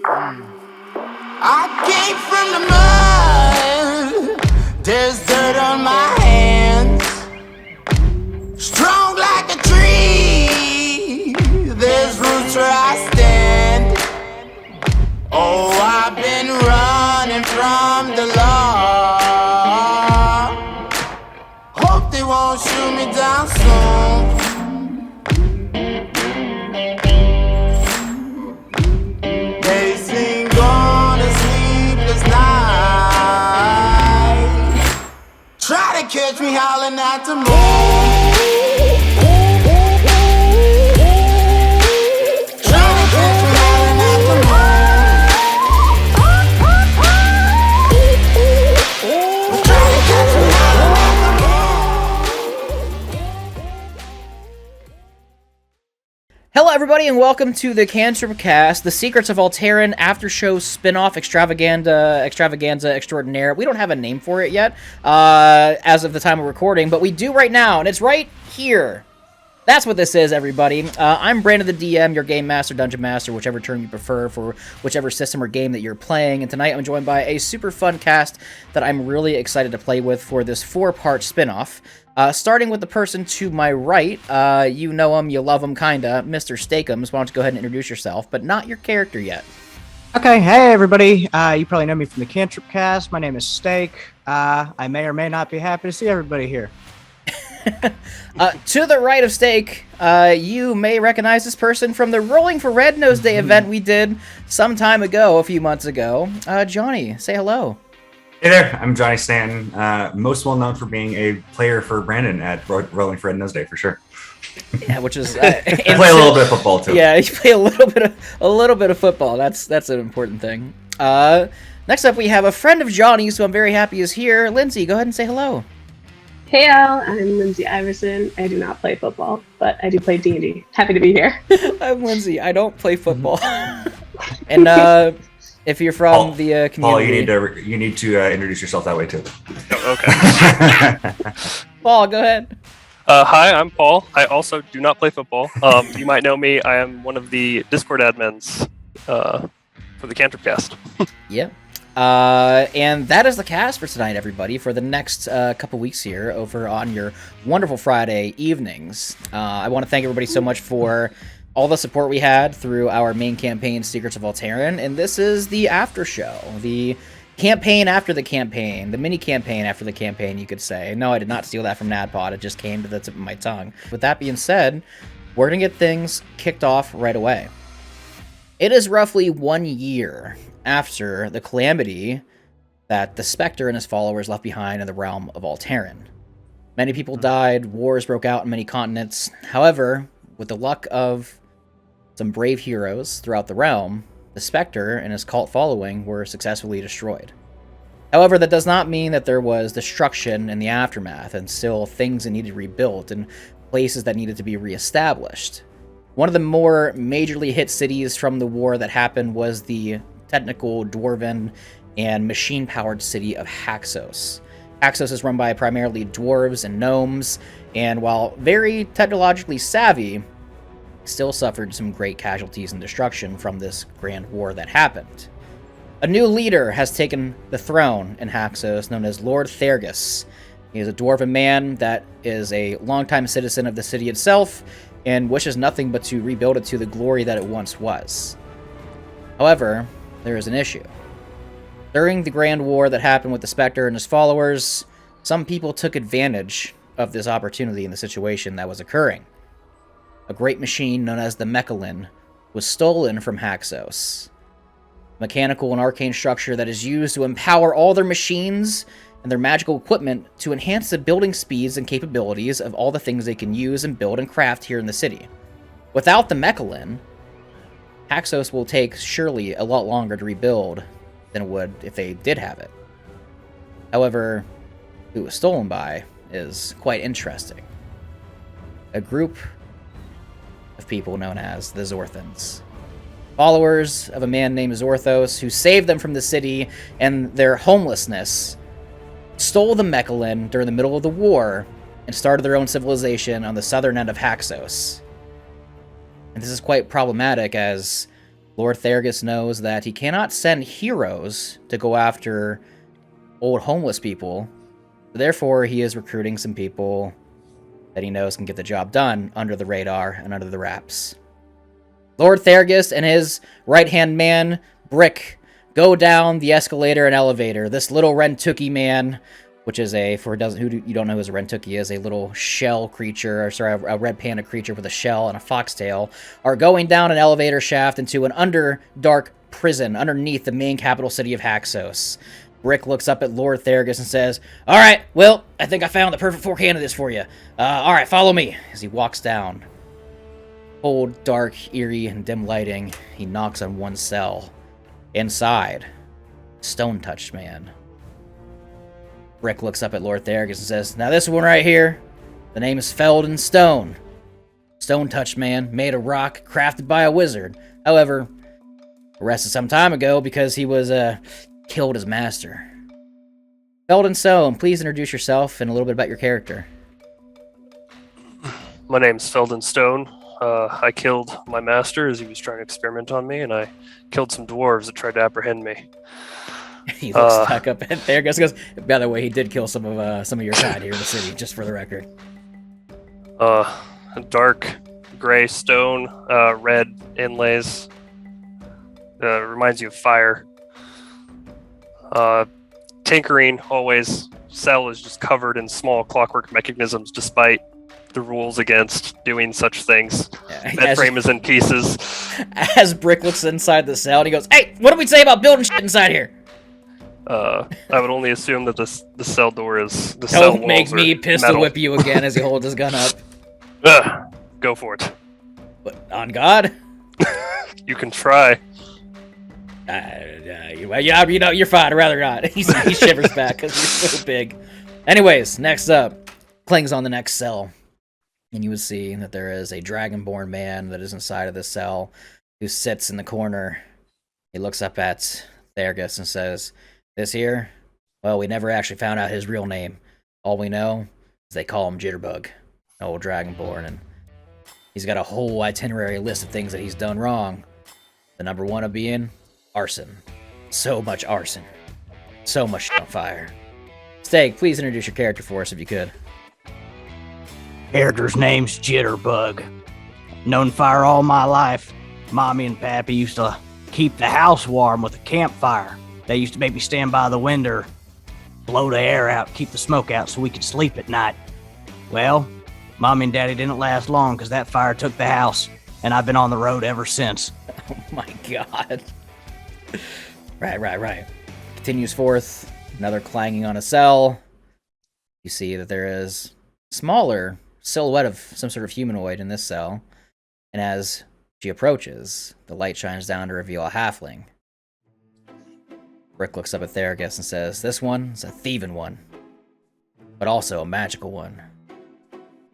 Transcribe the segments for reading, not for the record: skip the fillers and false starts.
I came from the mud. There's dirt on my hands. Strong like a tree. There's roots where I stand. Oh, I've been running from the law. Hope they won't shoot me down soon. They sing on a sleepless night. Try to catch me howling at the moon. Hello everybody and welcome to the Cantrip Cast, the Secrets of Alteran after show spin-off extravaganza extraordinaire. We don't have a name for it yet, as of the time of recording, but we do right now, and it's right here. That's what this is, everybody. I'm Brandon the DM, your Game Master, Dungeon Master, whichever term you prefer for whichever system or game that you're playing, and tonight I'm joined by a super fun cast that I'm really excited to play with for this 4-part spin-off. Starting with the person to my right, you know him, you love him, kinda, Mr. Steakums. Why don't you go ahead and introduce yourself, but not your character yet. Okay, hey everybody. You probably know me from the Cantrip Cast. My name is Steak. I may or may not be happy to see everybody here. To the right of Steak, you may recognize this person from the Rolling for Red Nose Day event we did some time ago, a few months ago. Johnny, say hello. Hey there, I'm Johnny Stanton, most well known for being a player for Brandon at Rolling for Red Nose Day for sure. Yeah, which is I play a little bit of football too. Yeah, you play a little bit of football. That's an important thing. Next up, we have a friend of Johnny's, who I'm very happy is here. Lindsay, go ahead and say hello. Hey Al, I'm Lindsay Iverson. I do not play football, but I do play D&D. Happy to be here. I'm Lindsay. I don't play football. And if you're from the community, Paul, you need to introduce yourself that way too. Oh, okay. Paul, go ahead. Hi, I'm Paul. I also do not play football. You might know me. I am one of the Discord admins for the Cantrip Cast. Yep. And that is the cast for tonight, everybody, for the next couple weeks here over on your wonderful Friday evenings. I want to thank everybody so much for all the support we had through our main campaign, Secrets of Alteran, and this is the after show, the campaign after the campaign, the mini campaign after the campaign, you could say. No, I did not steal that from NADPOD, it just came to the tip of my tongue. With that being said, we're going to get things kicked off right away. It is roughly 1 year after the calamity that the Spectre and his followers left behind in the realm of Alteran. Many people died, wars broke out in many continents. However, with the luck of some brave heroes throughout the realm, the Spectre and his cult following were successfully destroyed. However, that does not mean that there was destruction in the aftermath, and still things that needed rebuilt and places that needed to be reestablished. One of the more majorly hit cities from the war that happened was the technical, dwarven, and machine-powered city of Haxos. Haxos is run by primarily dwarves and gnomes, and while very technologically savvy, still suffered some great casualties and destruction from this grand war that happened. A new leader has taken the throne in Haxos, known as Lord Thergus. He is a dwarven man that is a longtime citizen of the city itself, and wishes nothing but to rebuild it to the glory that it once was. However, there is an issue. During the grand war that happened with the Spectre and his followers, some people took advantage of this opportunity in the situation that was occurring. A great machine known as the Mechalin was stolen from Haxos. Mechanical and arcane structure that is used to empower all their machines and their magical equipment to enhance the building speeds and capabilities of all the things they can use and build and craft here in the city. Without the Mechalin, Haxos will take surely a lot longer to rebuild than it would if they did have it. However, who it was stolen by is quite interesting. A group of people known as the Zorthans. Followers of a man named Zorthos who saved them from the city and their homelessness, stole the Mechalin during the middle of the war, and started their own civilization on the southern end of Haxos. And this is quite problematic as Lord Thergus knows that he cannot send heroes to go after old homeless people. Therefore, he is recruiting some people that he knows can get the job done under the radar and under the wraps. Lord Thergus and his right-hand man, Brick, go down the escalator and elevator. This little Rentucky man, which is you don't know who a Rentucky is, a little shell creature, a red panda creature with a shell and a foxtail, are going down an elevator shaft into an underdark prison underneath the main capital city of Haxos. Brick looks up at Lord Thergus and says, "All right, well, I think I found the perfect 4 candidates for you. All right, follow me." As he walks down, cold, dark, eerie, and dim lighting, he knocks on one cell. Inside, stone-touched man. Brick looks up at Lord Thergus and says, "Now this one right here, the name is Felden Stone. Stone-touched man, made of rock, crafted by a wizard. However, arrested some time ago because he was, killed his master. Felden Stone, please introduce yourself and a little bit about your character." My name's Felden Stone. I killed my master as he was trying to experiment on me, and I killed some dwarves that tried to apprehend me. He looks back up at Thergus and goes, "By the way, he did kill some of your kind here in the city, just for the record." Dark gray stone, red inlays. Reminds you of fire. Tinkering always. Cell is just covered in small clockwork mechanisms, despite the rules against doing such things. That frame is in pieces. As Brick looks inside the cell, and he goes, "Hey, what do we say about building shit inside here?" I would only assume that the cell door is the cell walls. Don't make me pistol metal. whip you again as he holds his gun up. Go for it. But on God? You can try. Yeah, you're fine. I'd rather not. He shivers back because you're so big. Anyways, next up, clings on the next cell. And you would see that there is a dragonborn man that is inside of this cell who sits in the corner. He looks up at Thergus and says, "This here? Well, we never actually found out his real name. All we know is they call him Jitterbug, an old dragonborn, and he's got a whole itinerary list of things that he's done wrong. The number one of being arson. So much arson. So much shit on fire. Steak, please introduce your character for us if you could." Character's name's Jitterbug. Known fire all my life. Mommy and Pappy used to keep the house warm with a campfire. They used to make me stand by the window, blow the air out, keep the smoke out so we could sleep at night. Well, Mommy and Daddy didn't last long because that fire took the house, and I've been on the road ever since. Oh my God. Right. Continues forth, another clanging on a cell. You see that there is a smaller silhouette of some sort of humanoid in this cell, and as she approaches, the light shines down to reveal a halfling. Brick looks up at Thergus and says, "This one's a thieving one, but also a magical one.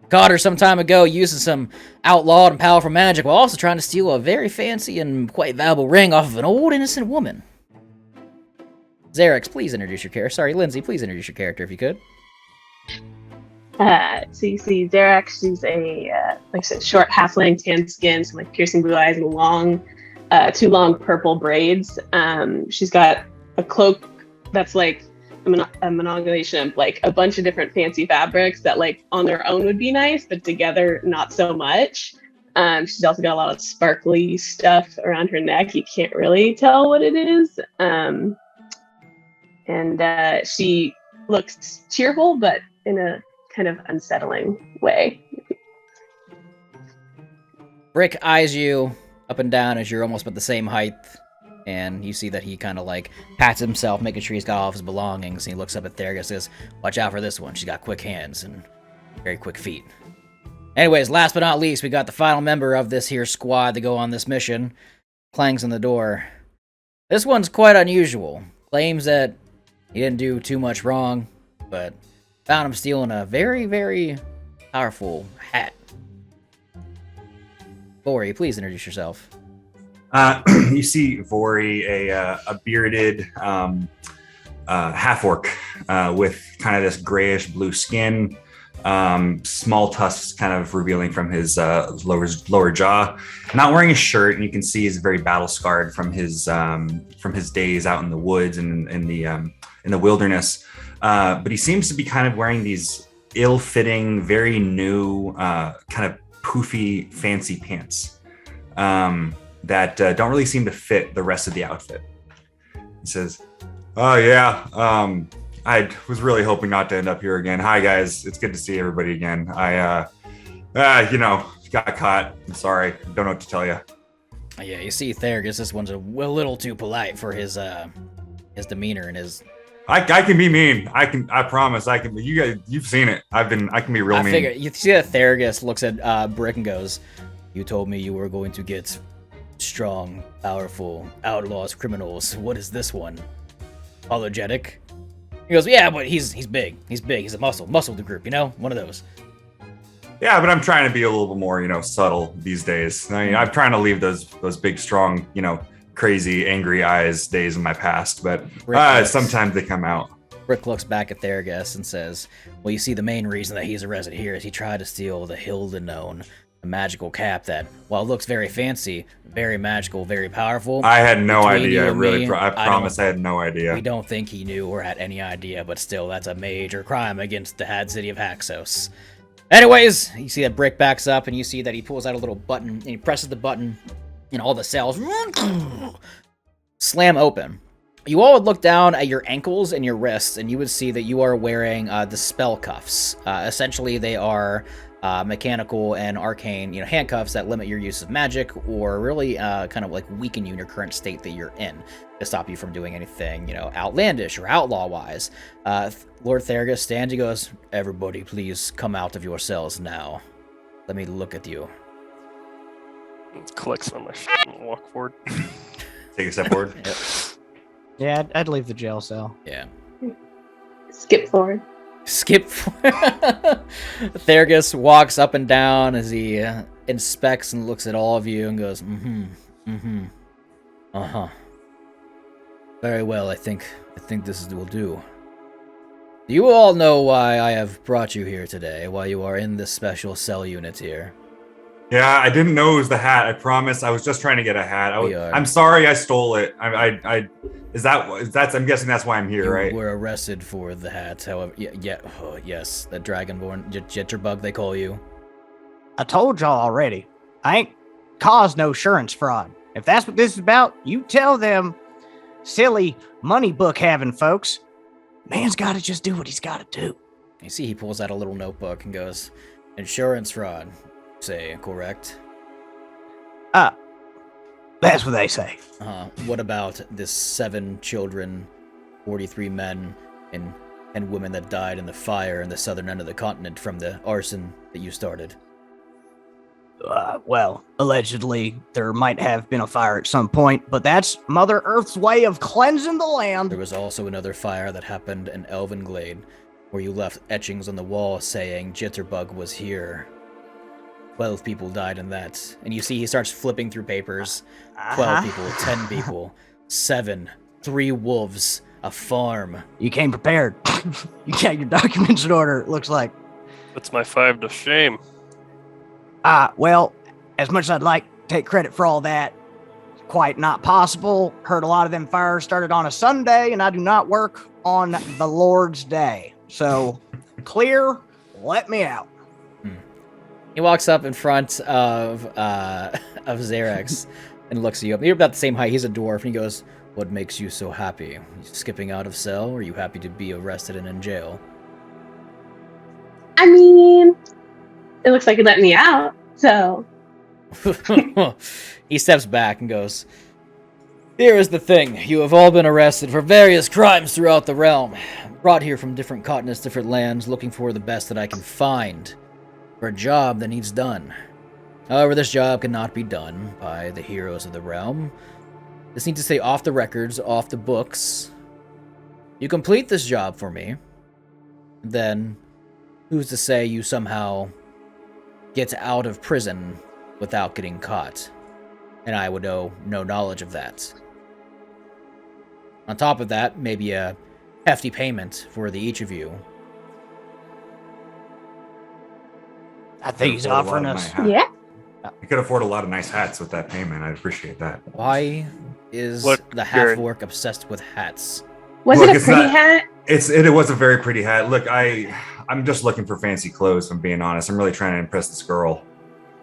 Caught her some time ago using some outlawed and powerful magic while also trying to steal a very fancy and quite valuable ring off of an old innocent woman." Xerix, please introduce your character. Sorry, Lindsay, please introduce your character if you could. So you see Xerax, she's a like I said, short halfling, tan skin, some like piercing blue eyes, and two long purple braids. She's got a cloak that's like a amalgamation of like a bunch of different fancy fabrics that like on their own would be nice, but together not so much. She's also got a lot of sparkly stuff around her neck. You can't really tell what it is. And she looks cheerful, but in a kind of unsettling way. Brick eyes you up and down as you're almost about the same height, and you see that he kind of like pats himself, making sure he's got all of his belongings, and he looks up at Thergus and says, "Watch out for this one. She's got quick hands and very quick feet." Anyways, last but not least, we got the final member of this here squad to go on this mission. Clangs on the door. This one's quite unusual. Claims that he didn't do too much wrong, but found him stealing a very, very powerful hat. Vori, please introduce yourself. You see Vori, a bearded half-orc with kind of this grayish blue skin, small tusks kind of revealing from his lower jaw. Not wearing a shirt, and you can see he's very battle scarred from his days out in the woods and in the wilderness. But he seems to be kind of wearing these ill-fitting, very new, kind of poofy, fancy pants that don't really seem to fit the rest of the outfit. He says, "Oh yeah, I was really hoping not to end up here again. Hi guys, it's good to see everybody again. I got caught. I'm sorry. Don't know what to tell you." Yeah, you see, Theragus, this one's a little too polite for his demeanor and his. I can be mean. I promise. I can. You guys, you've seen it. I can be real mean. Figure, you see that Theragus looks at Brick and goes, "You told me you were going to get strong, powerful outlaws, criminals. What is this one? Apologetic?" He goes, "Yeah, but he's big. He's big. He's a muscle the group. You know, one of those." Yeah, but I'm trying to be a little bit more, subtle these days. I mean, I'm trying to leave those big, strong, crazy, angry eyes days in my past. But sometimes they come out. Rick looks back at Theragus and says, "Well, you see, the main reason that he's arrested here is he tried to steal the Hildenone, a magical cap that, while it looks very fancy, very magical, very powerful." I had no idea. I promise I had no idea. We don't think he knew or had any idea, but still, that's a major crime against the Had City of Haxos. Anyways, you see that Brick backs up, and you see that he pulls out a little button, and he presses the button, and all the cells slam open. You all would look down at your ankles and your wrists, and you would see that you are wearing the spell cuffs. Essentially, they are mechanical and arcane, handcuffs that limit your use of magic, or really kind of like weaken you in your current state that you're in, to stop you from doing anything, outlandish or outlaw-wise. Lord Theragus stands. He goes, "Everybody, please come out of your cells now. Let me look at you." Collects on my shit and walk forward. Take a step forward. Yep. Yeah, I'd leave the jail cell. Yeah. Skip forward. Skip. Theragus walks up and down as he inspects and looks at all of you and goes, uh-huh. Very well, I think this will do. Do you all know why I have brought you here today? Why you are in this special cell unit here? Yeah, I didn't know it was the hat. I promise. I was just trying to get a hat. I'm sorry I stole it. I'm guessing that's why I'm here, right? You were arrested for the hat. However, yes, the Dragonborn Jitterbug they call you. I told y'all already. I ain't caused no insurance fraud. If that's what this is about, you tell them silly money book having folks. Man's got to just do what he's got to do. You see, he pulls out a little notebook and goes, "Insurance fraud. Say, correct?" That's what they say. What about this 7 children, 43 men, and women that died in the fire in the southern end of the continent from the arson that you started? Well, allegedly, there might have been a fire at some point, but that's Mother Earth's way of cleansing the land. There was also another fire that happened in Elven Glade, where you left etchings on the wall saying Jitterbug was here. 12 people died in that. And you see he starts flipping through papers. 12 people, 10 people, 7, 3 wolves, a farm. You came prepared. You got your documents in order, it looks like. Puts my 5 to shame. Well, as much as I'd like to take credit for all that, quite not possible. Heard a lot of them fires started on a Sunday, and I do not work on the Lord's Day. So, clear, let me out. He walks up in front of Xerax and looks at you up. You're about the same height. He's a dwarf, and he goes, "What makes you so happy? Skipping out of cell, or are you happy to be arrested and in jail?" I mean, it looks like he let me out, so. He steps back and goes, "Here is the thing. You have all been arrested for various crimes throughout the realm. Brought here from different continents, different lands, looking for the best that I can find. For a job that needs done. However, this job cannot be done by the heroes of the realm. This needs to stay off the records, off the books. You complete this job for me, then who's to say you somehow get out of prison without getting caught? And I would owe no knowledge of that. On top of that, maybe a hefty payment for each of you. I think he's offering us. Yeah. You could afford a lot of nice hats with that payment. I'd appreciate that. Why is Look, the half-orc obsessed with hats? Was Look, it a it's pretty not- hat? It was a very pretty hat. Look, I'm just looking for fancy clothes. If I'm being honest. I'm really trying to impress this girl.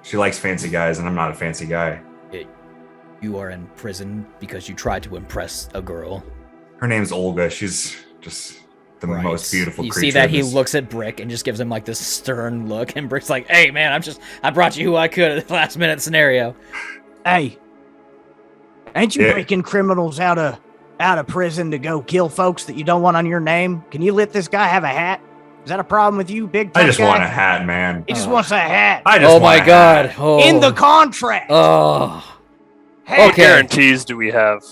She likes fancy guys, and I'm not a fancy guy. You are in prison because you tried to impress a girl. Her name's Olga. She's just the Right. most beautiful You creature. see that in he this- looks at Brick and just gives him like this stern look, and Brick's like, "Hey man, I brought you who I could at the last minute scenario." Hey, ain't you Yeah. breaking criminals out of prison to go kill folks that you don't want on your name? Can you let this guy have a hat? Is that a problem with you, big? I tough just guy? want a hat, man. He just wants a hat I just Oh want my a god! hat. Oh. in the contract. Oh. Hat. What Okay. guarantees do we have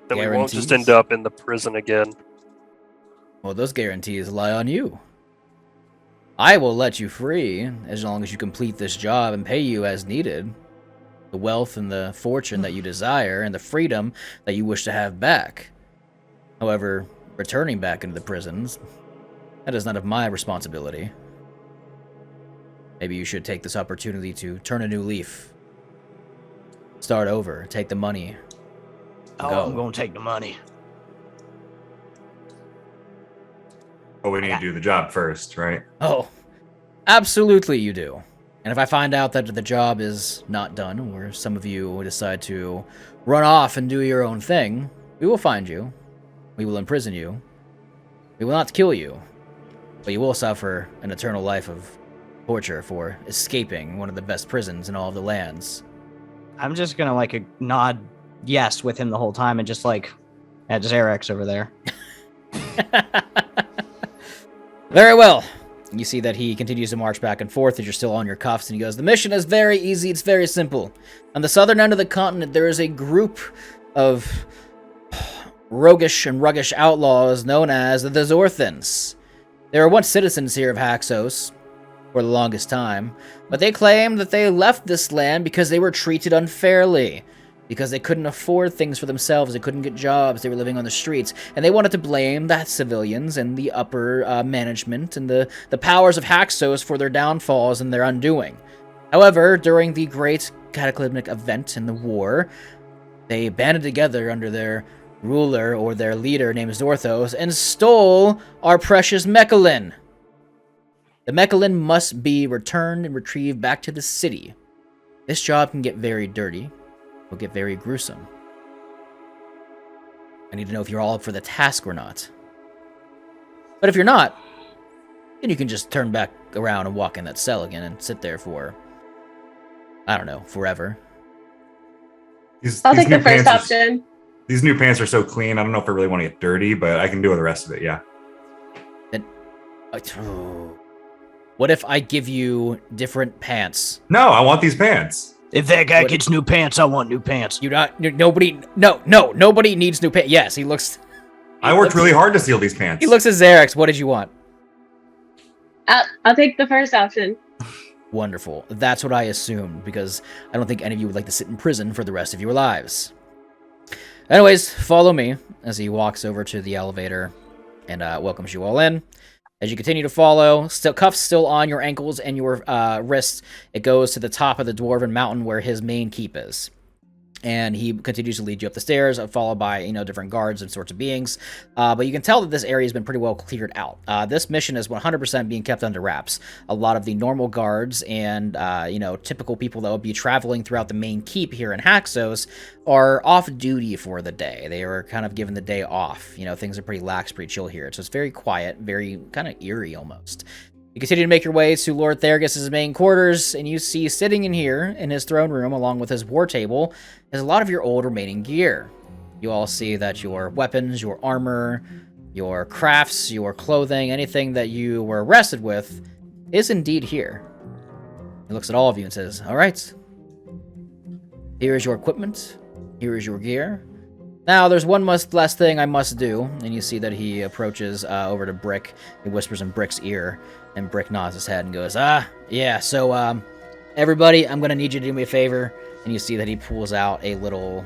that we won't just Guarantees? end up in the prison again? Well, those guarantees lie on you. I will let you free as long as you complete this job and pay you as needed. The wealth and the fortune that you desire and the freedom that you wish to have back. However, returning back into the prisons, that is none of my responsibility. Maybe you should take this opportunity to turn a new leaf. Start over, take the money. Oh, Go. I'm gonna take the money. But we need to do the job first, right? Oh, absolutely you do. And if I find out that the job is not done, or some of you decide to run off and do your own thing, we will find you. We will imprison you. We will not kill you. But you will suffer an eternal life of torture for escaping one of the best prisons in all of the lands. I'm just gonna like nod yes with him the whole time and just like at Zarex over there. Very well. You see that he continues to march back and forth as you're still on your cuffs, and he goes, "The mission is very easy, it's very simple. On the southern end of the continent, there is a group of roguish and ruggish outlaws known as the Zorthans. They were once citizens here of Haxos for the longest time, but they claim that they left this land because they were treated unfairly, because they couldn't afford things for themselves, they couldn't get jobs, they were living on the streets, and they wanted to blame the civilians and the upper management and the powers of Haxos for their downfalls and their undoing. However, during the great cataclysmic event in the war, they banded together under their ruler or their leader named Zorthos and stole our precious Mechalin. The Mechalin must be returned and retrieved back to the city. This job can get very dirty. Will get very gruesome. I need to know if you're all up for the task or not. But if you're not, then you can just turn back around and walk in that cell again and sit there for, I don't know, forever. I'll take the first option. These new pants are so clean. I don't know if I really want to get dirty, but I can do the rest of it. Yeah. Then, what if I give you different pants? No, I want these pants. If that guy What- gets new pants, I want new pants. Nobody needs new pants. Yes, he looks. I worked really hard to steal these pants. He looks at Zarex. What did you want? I'll take the first option. Wonderful. That's what I assumed, because I don't think any of you would like to sit in prison for the rest of your lives. Anyways, follow me as he walks over to the elevator and welcomes you all in. As you continue to follow, cuffs still on your ankles and your wrists, it goes to the top of the Dwarven Mountain where his main keep is. And he continues to lead you up the stairs, followed by, different guards and sorts of beings. But you can tell that this area has been pretty well cleared out. This mission is 100% being kept under wraps. A lot of the normal guards and, typical people that will be traveling throughout the main keep here in Haxos are off duty for the day. They were kind of given the day off. Things are pretty lax, pretty chill here. So it's very quiet, very kind of eerie almost. You continue to make your way to Lord Thergus' main quarters, and you see sitting in here, in his throne room, along with his war table, is a lot of your old remaining gear. You all see that your weapons, your armor, your crafts, your clothing, anything that you were arrested with, is indeed here. He looks at all of you and says, "All right. Here is your equipment. Here is your gear. Now, there's one last thing I must do," and you see that he approaches over to Brick. He whispers in Brick's ear, and Brick nods his head and goes, yeah, so, everybody, I'm gonna need you to do me a favor. And you see that he pulls out a little,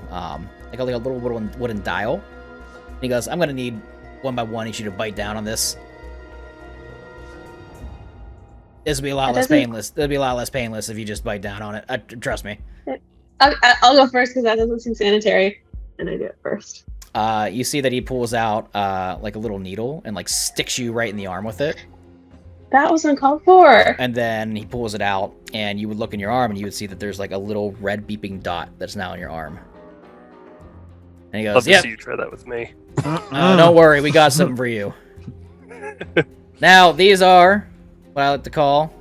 like a little wooden dial. And he goes, "I'm gonna need, one by one, each of you to bite down on this." This will be a lot less painless. It'll be a lot less painless if you just bite down on it. Trust me. I'll go first because that doesn't seem sanitary, and I do it first. You see that he pulls out like a little needle and like sticks you right in the arm with it. That was uncalled for. And then he pulls it out, and you would look in your arm, and you would see that there's like a little red beeping dot that's now in your arm. And he goes, Love to "Yep, see you try that with me." don't worry, we got something for you." Now, these are what I like to call,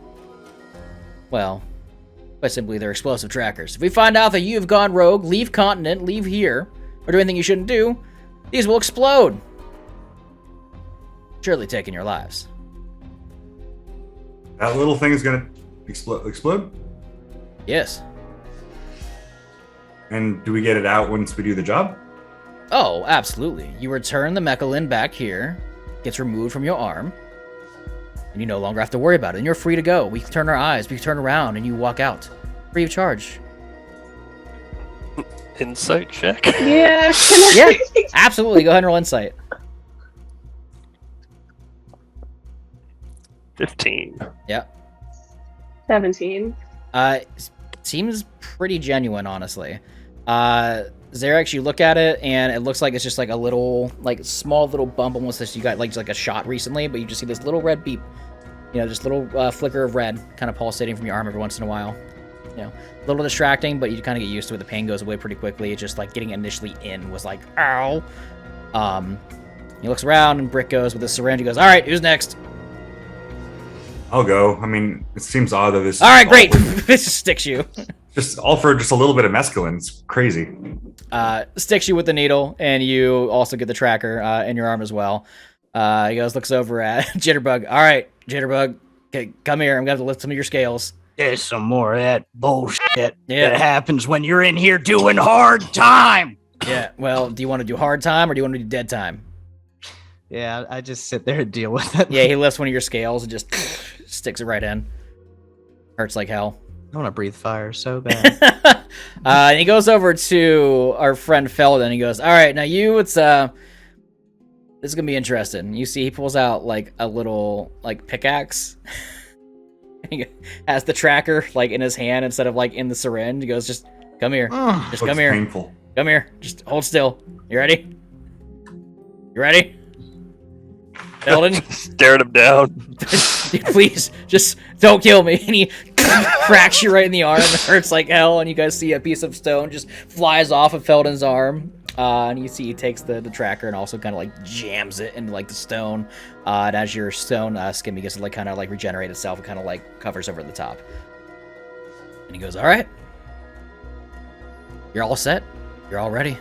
well, quite simply, they're explosive trackers. If we find out that you have gone rogue, leave continent, leave here, or do anything you shouldn't do, these will explode. Surely taking your lives. That little thing is gonna explode? Yes. And do we get it out once we do the job? Oh, absolutely. You return the mechalin back here, gets removed from your arm, and you no longer have to worry about it. And you're free to go. We can turn our eyes, we can turn around, and you walk out. Free of charge. Insight check. Yeah. Yeah, absolutely. Go ahead and roll insight. 15. Yeah. 17. Seems pretty genuine, honestly. Xerax, you look at it, and it looks like it's just like a little, like small little bump, almost as you got like just like a shot recently, but you just see this little red beep, you know, just little flicker of red, kind of pulsating from your arm every once in a while. You know, a little distracting, but you kind of get used to it. The pain goes away pretty quickly. It's just like getting initially in was like, ow. He looks around, and Brick goes with the syringe. He goes, "All right, who's next?" I'll go. I mean, it seems odd that this. All right, great. This just sticks you. Just all for just a little bit of mescaline. It's crazy. Sticks you with the needle, and you also get the tracker in your arm as well. He goes, looks over at Jitterbug. "All right, Jitterbug, okay, come here. I'm gonna have to lift some of your scales." There's some more of that bullshit Yeah. that happens when you're in here doing hard time. Yeah. Well, do you want to do hard time or do you want to do dead time? Yeah, I just sit there and deal with it. Yeah, he lifts one of your scales and just sticks it right in. Hurts like hell. I want to breathe fire so bad. And he goes over to our friend Felden. He goes, "All right, now you, this is gonna be interesting." You see, he pulls out like a little like pickaxe. He has the tracker like in his hand instead of like in the syringe. He goes, "Just come here. Just come Looks here. painful. Come here. Just hold still. You ready? You ready? Felden, Stared him down. please, just don't kill me." And he cracks you right in the arm. It hurts like hell. And you guys see a piece of stone just flies off of Felden's arm. And you see he takes the tracker and also kind of like jams it into like the stone. And as your stone skin begins to like kind of like regenerate itself, it kind of like covers over the top. And he goes, "All right, you're all set. You're all ready."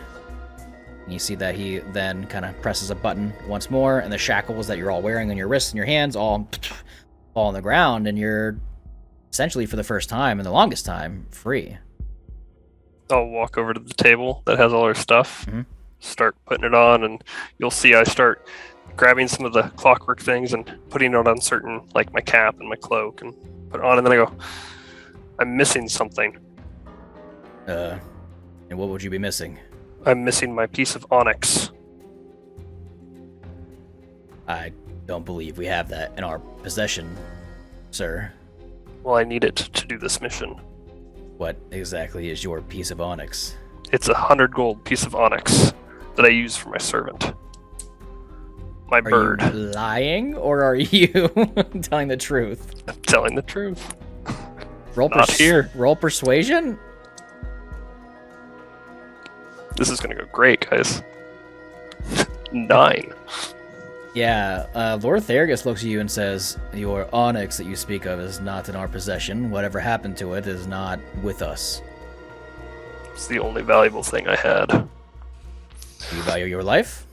And you see that he then kind of presses a button once more, and the shackles that you're all wearing on your wrists and your hands all fall on the ground, and you're essentially, for the first time and the longest time, free. I'll walk over to the table that has all our stuff, Mhm. start putting it on, and you'll see I start grabbing some of the clockwork things and putting it on certain, like my cap and my cloak, and put it on, and then I go, "I'm missing something. And what would you be missing? I'm missing my piece of onyx." I don't believe we have that in our possession, sir. Well, I need it to do this mission. What exactly is your piece of onyx? It's 100 gold piece of onyx that I use for my servant. My Are bird. you lying, or are you telling the truth? I'm telling the truth. Roll Not here. Roll persuasion? This is gonna go great, guys. 9. Yeah, Lord Theragus looks at you and says, "Your onyx that you speak of is not in our possession. Whatever happened to it is not with us." It's the only valuable thing I had. Do you value your life?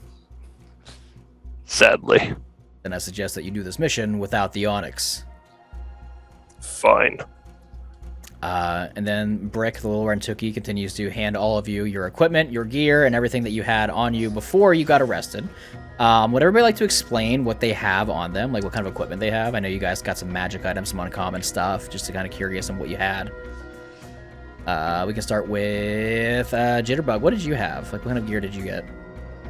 Sadly. Then I suggest that you do this mission without the onyx. Fine. And then Brick, the little Rentuki, continues to hand all of you your equipment, your gear, and everything that you had on you before you got arrested. Would everybody like to explain what they have on them, like what kind of equipment they have? I know you guys got some magic items, some uncommon stuff, just to kind of curious on what you had. We can start with Jitterbug. What did you have? Like, what kind of gear did you get?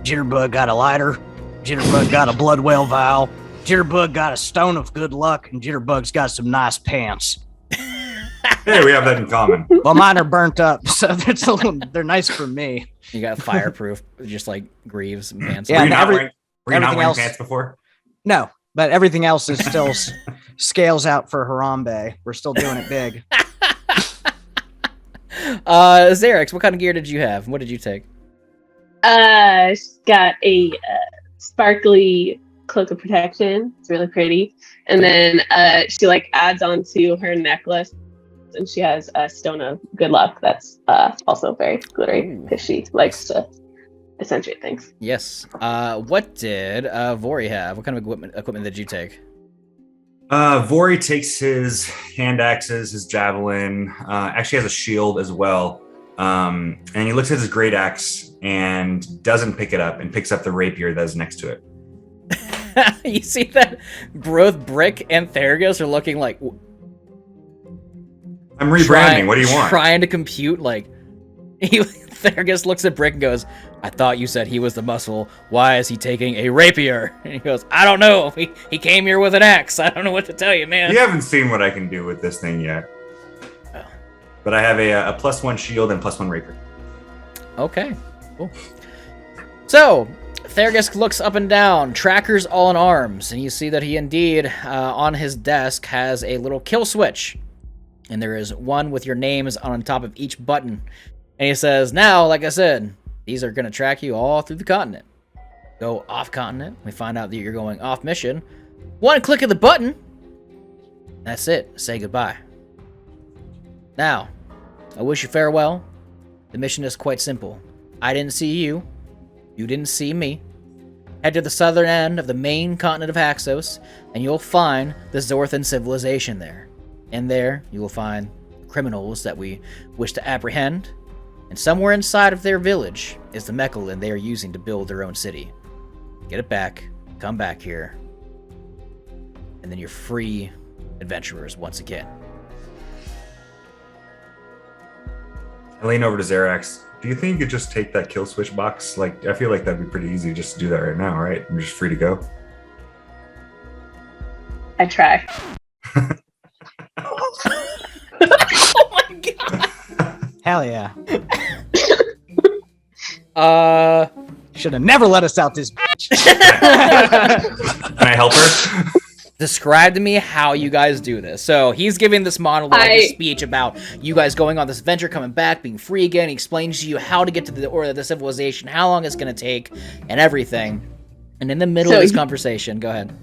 Jitterbug got a lighter. Jitterbug got a blood well vial. Jitterbug got a stone of good luck, and Jitterbug's got some nice pants. Hey, we have that in common. Well, mine are burnt up, so they're nice for me. You got fireproof, just like greaves and pants. Yeah, Were and you not wearing, everything else- pants before? No, but everything else is still scales out for Harambe. We're still doing it big. Xerix, what kind of gear did you have? What did you take? She's got a sparkly cloak of protection. It's really pretty. And then she like adds on to her necklace, and she has a stone of good luck that's also very glittery because she likes to accentuate things. Yes. What did Vori have? What kind of equipment did you take? Vori takes his hand axes, his javelin, actually has a shield as well. And he looks at his great axe and doesn't pick it up and picks up the rapier that is next to it. You see that both Brick and Theragus are looking like I'm rebranding. What do you want? Trying to compute, like, Theragus looks at Brick and goes, I thought you said he was the muscle. Why is he taking a rapier? And he goes, I don't know. He came here with an axe. I don't know what to tell you, man. You haven't seen what I can do with this thing yet. Oh. But I have a +1 shield and +1 rapier. Okay, cool. So, Theragus looks up and down, trackers all in arms, and you see that he indeed, on his desk, has a little kill switch. And there is one with your names on top of each button. And he says, now, like I said, these are going to track you all through the continent. Go off continent. We find out that you're going off mission. One click of the button. That's it. Say goodbye. Now, I wish you farewell. The mission is quite simple. I didn't see you. You didn't see me. Head to the southern end of the main continent of Haxos, and you'll find the Zorthan civilization there. And there, you will find criminals that we wish to apprehend. And somewhere inside of their village is the Mechalin they are using to build their own city. Get it back, come back here, and then you're free adventurers once again. I lean over to Xerax. Do you think you could just take that kill switch box? Like, I feel like that'd be pretty easy just to do that right now, right? I'm just free to go. I try. Oh my god! Hell yeah. Should have never let us out this bitch. Can I help her? Describe to me how you guys do this. So he's giving this monologue, this speech about you guys going on this adventure, coming back, being free again. He explains to you how to get to the civilization, how long it's going to take, and everything. And in the middle of this conversation, go ahead.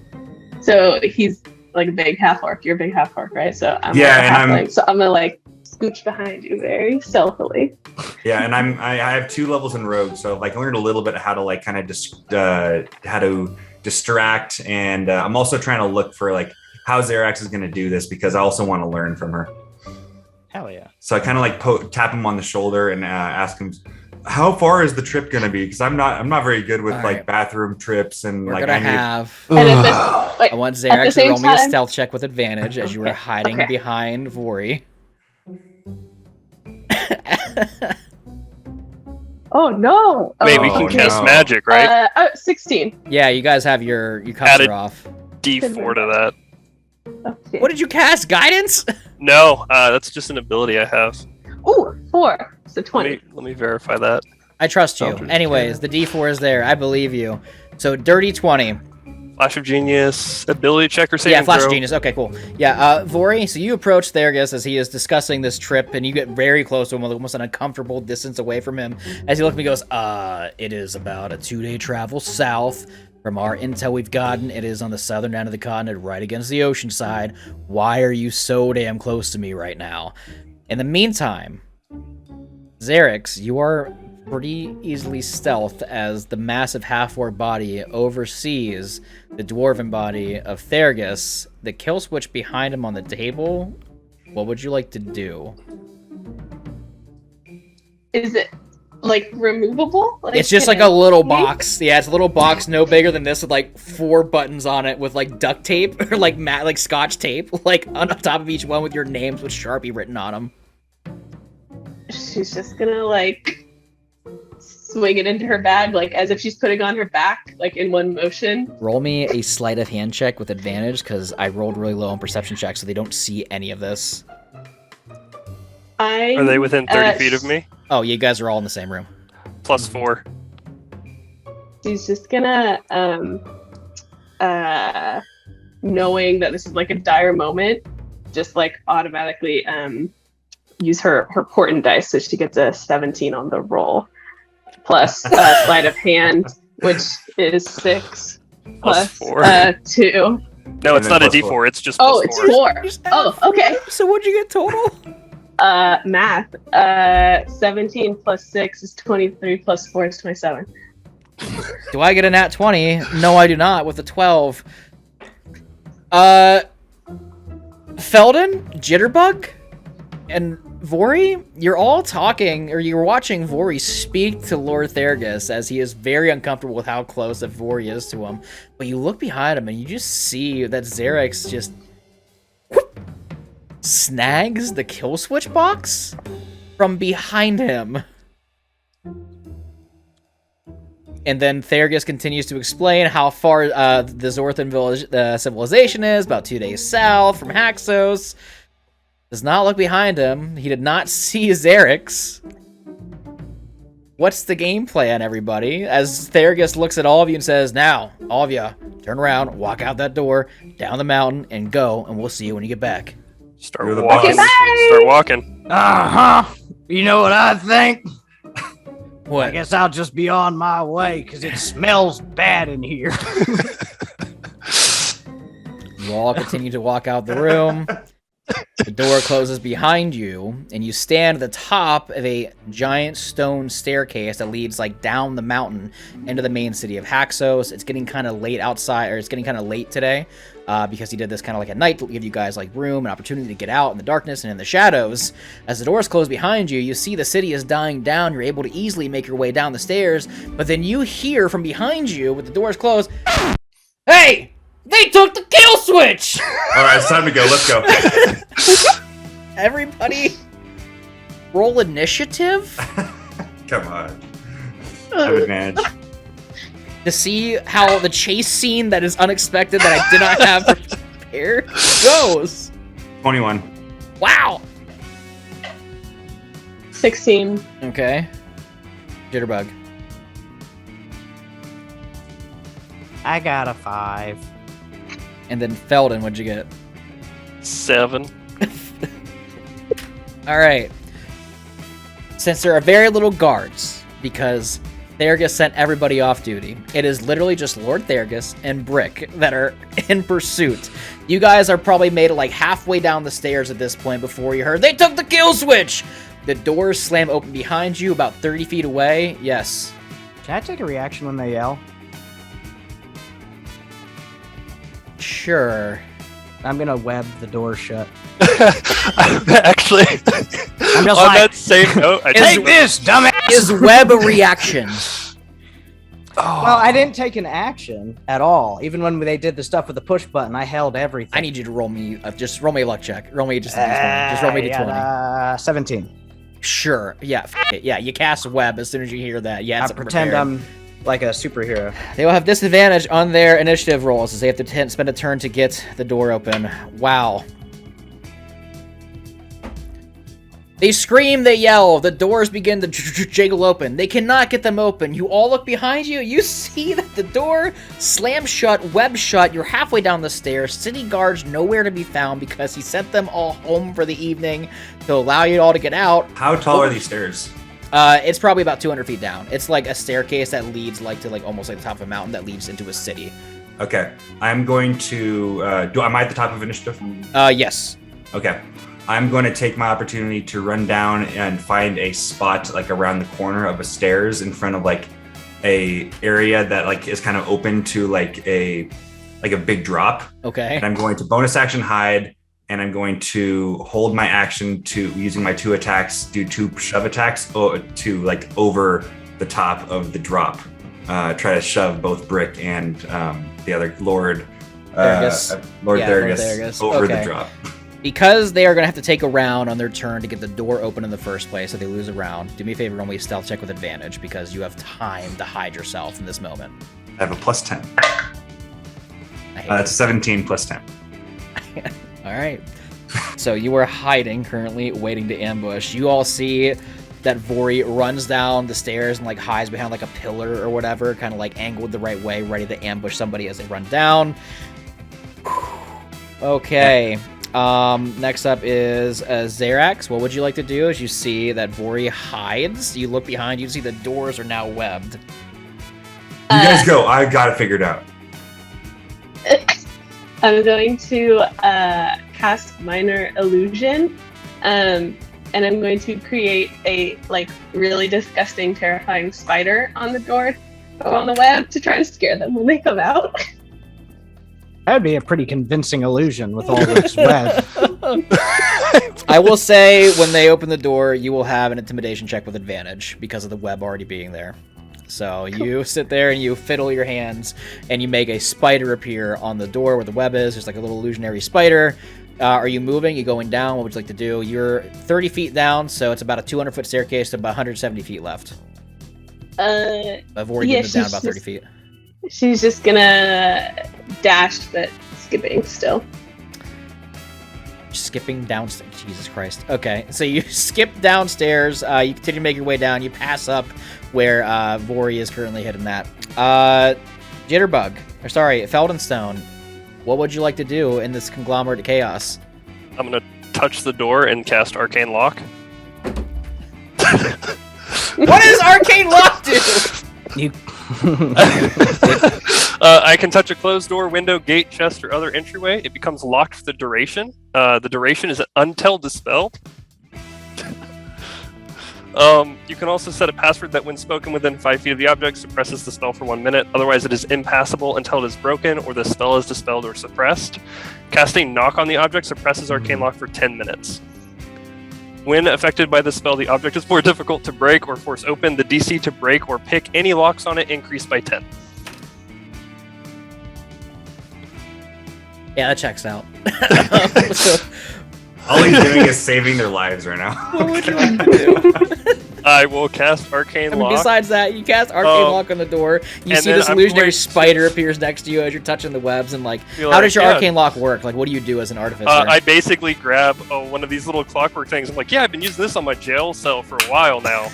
So he's like a big half orc. You're a big half orc, right? So I'm Yeah, like a and halfling. So I'm gonna like scooch behind you very stealthily. Yeah, and I have 2 levels in Rogue, so like I learned a little bit how to like kind of how to distract, and I'm also trying to look for like how Xerax is going to do this because I also want to learn from her. Hell yeah. So I kind of like tap him on the shoulder and ask him, how far is the trip going to be? Because I'm not very good with like bathroom trips and We're like gonna have. And at this, like, I want at the Xerax to same roll me a time- stealth check with advantage as you are hiding Okay. behind Vori. Oh no! Maybe Oh, you can cast no. magic, right? 16. Yeah, you guys have your Added- cover off. D4 to that. Okay. What did you cast? Guidance? No, that's just an ability I have. Ooh, 4. So 20. Let me verify that. I trust you. Eldritch Anyways, the D4 is there. I believe you. So dirty 20. Flash of Genius, ability check or saving Yeah, Flash throw. of Genius. Okay, cool. Yeah, Vori, so you approach Theragus as he is discussing this trip, and you get very close to him, almost an uncomfortable distance away from him. As he looks at me, he goes, it is about a 2-day travel south. From our intel we've gotten, it is on the southern end of the continent, right against the ocean side. Why are you so damn close to me right now? In the meantime, Xerix, you are pretty easily stealthed as the massive half-orc body oversees the dwarven body of Theragus. The kill switch behind him on the table. What would you like to do? Is it like removable? Like, It's just can like a I- little box. Yeah, it's a little box no bigger than this with like 4 buttons on it with like duct tape or like matte like scotch tape like on top of each one with your names with Sharpie written on them. She's just gonna like swing it into her bag, like as if she's putting on her back, like in one motion. Roll me a sleight of hand check with advantage because I rolled really low on perception checks, so they don't see any of this. Are they within 30 feet of me? Oh, you guys are all in the same room. +4. She's just gonna, knowing that this is like a dire moment, just like automatically use her portent dice, so she gets a 17 on the roll, plus sleight of hand, which is 6 plus 4. 2. No, it's not a plus D4. 4. It's just Oh, plus it's 4. 4. Oh, okay. So what'd you get total? Math. 17 plus 6 is 23 plus 4 is 27. Do I get a nat 20? No, I do not, with a 12. Felden, Jitterbug, and Vori, you're all talking, or you're watching Vori speak to Lord Thergus as he is very uncomfortable with how close that Vori is to him. But you look behind him and you just see that Xerix just snags the kill switch box from behind him. And then Thergus continues to explain how far the Zorthan village civilization is, about 2 days south from Haxos. Does not look behind him. He did not see Xerix. What's the game plan, everybody? As Thergus looks at all of you and says, now, all of you, turn around, walk out that door, down the mountain, and go, and we'll see you when you get back. Start You're the walking. boss. Start walking. You know what I think? What? I guess I'll just be on my way because it smells bad in here. You all continue to walk out the room. The door closes behind you, and you stand at the top of a giant stone staircase that leads like down the mountain into the main city of Haxos. It's getting kind of late outside, or it's getting kind of late today, because he did this kind of like at night to give you guys like room and opportunity to get out in the darkness and in the shadows. As the doors close behind you, you see the city is dying down. You're able to easily make your way down the stairs, but then you hear from behind you, with the doors closed, "Hey! They took the kill switch!" All right, it's time to go. Let's go. Everybody, roll initiative Come on. I have advantage. to see how the chase scene that is unexpected that I did not have prepared goes. 21. Wow. 16. Okay. Jitterbug. I got a 5. And then Felden, what'd you get? 7. All right. Since there are very little guards, because Thergus sent everybody off duty, it is literally just Lord Thergus and Brick that are in pursuit. You guys are probably made it like halfway down the stairs at this point before you heard, "They took the kill switch!" The doors slam open behind you about 30 feet away. Yes. Can I take a reaction when they yell? Sure. I'm gonna web the door shut. Actually, I'm just on like, that same note, I take just- this, dumbass! Is web a reaction? Well, I didn't take an action at all. Even when they did the stuff with the push button, I held everything. I need you to roll me, just roll me a luck check. Roll me just a d20. Just roll me a d20. 17. Sure. Yeah. It. Yeah. You cast web as soon as you hear that. Yeah. I It's pretend prepared. I'm like a superhero. They will have disadvantage on their initiative rolls as they have to spend a turn to get the door open. Wow. They scream, they yell, the doors begin to jiggle open. They cannot get them open. You all look behind you. You see that the door slams shut, web shut. You're halfway down the stairs. City guards nowhere to be found because he sent them all home for the evening to allow you all to get out. How tall are these stairs? It's probably about 200 feet down. It's like a staircase that leads like to like almost like the top of a mountain that leads into a city. Okay. I'm going to... am I at the top of initiative? Yes. Okay. I'm going to take my opportunity to run down and find a spot like around the corner of a stairs in front of like a area that like is kind of open to like a big drop. Okay. And I'm going to bonus action hide, and I'm going to hold my action to using my 2 attacks, do 2 shove attacks to like over the top of the drop. Try to shove both Brick and the other Lord Theragus. Lord Yeah, Theragus Lord Theragus. over Okay. the drop. Because they are going to have to take a round on their turn to get the door open in the first place, so they lose a round. Do me a favor, roll me a stealth check with advantage, because you have time to hide yourself in this moment. I have a plus 10. I That's 17 plus 10. All right. So you are hiding currently, waiting to ambush. You all see that Vori runs down the stairs and like hides behind like a pillar or whatever, kind of like angled the right way, ready to ambush somebody as they run down. Okay. Next up is Xerax. What would you like to do? As you see that Vori hides, you look behind you, see the doors are now webbed. You guys go. I got it figured out. I'm going to cast Minor Illusion, and I'm going to create a like really disgusting, terrifying spider on the door, on the web, to try and scare them when they come out. That'd be a pretty convincing illusion with all this web. I will say, when they open the door, you will have an intimidation check with advantage because of the web already being there. So you sit there and you fiddle your hands and you make a spider appear on the door where the web is. There's like a little illusionary spider. Are you moving? You going down? What would you like to do? You're 30 feet down, so it's about a 200-foot staircase to about 170 feet left. I've already yeah, getting it down about 30 feet. She's just gonna dash, but skipping still. Skipping downstairs. Jesus Christ. Okay, so you skip downstairs. You continue to make your way down. You pass up where Vori is currently hidden at. Jitterbug. Or sorry, Feldenstone. What would you like to do in this conglomerate of chaos? I'm gonna touch the door and cast Arcane Lock. What does Arcane Lock do? You I can touch a closed door, window, gate, chest, or other entryway. It becomes locked for the duration. The duration is until dispelled. You can also set a password that, when spoken within 5 feet of the object, suppresses the spell for 1 minute. Otherwise, it is impassable until it is broken or the spell is dispelled or suppressed. Casting Knock on the object suppresses Arcane Lock for 10 minutes. When affected by the spell, the object is more difficult to break or force open. The DC to break or pick any locks on it increased by 10. Yeah, that checks out. All he's doing is saving their lives right now. What would you like to do? I will cast Arcane I mean, Lock. besides that, you cast Arcane Lock on the door. You and see then this I'm illusionary going to- spider appears next to you as you're touching the webs, and like, Feel how like, does your yeah. Arcane Lock work? Like, what do you do as an artificer? I basically grab one of these little clockwork things. I'm like, yeah, I've been using this on my jail cell for a while now.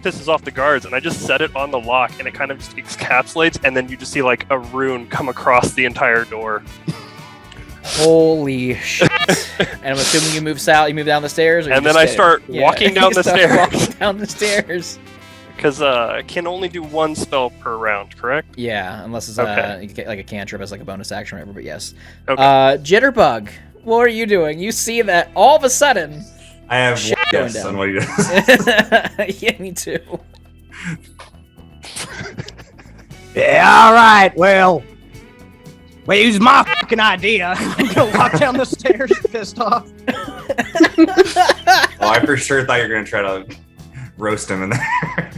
Pisses off the guards, and I just set it on the lock, and it kind of just encapsulates, and then you just see like a rune come across the entire door. Holy shit! And I'm assuming you move south, you move down the stairs, or you And just then I stay? start Yeah. walking down You the start stairs. walking down the stairs. Because I can only do one spell per round, correct? Yeah, unless it's Okay. you get, like a cantrip as like a bonus action or whatever. But yes. Okay. Jitterbug, what are you doing? You see that all of a sudden. I have Shit one going guess down. on what he does. Yeah, me too. Yeah, all right. Well, it was my fucking idea. I'm gonna walk down the stairs, pissed off. Oh, I for sure thought you were gonna try to roast him in there.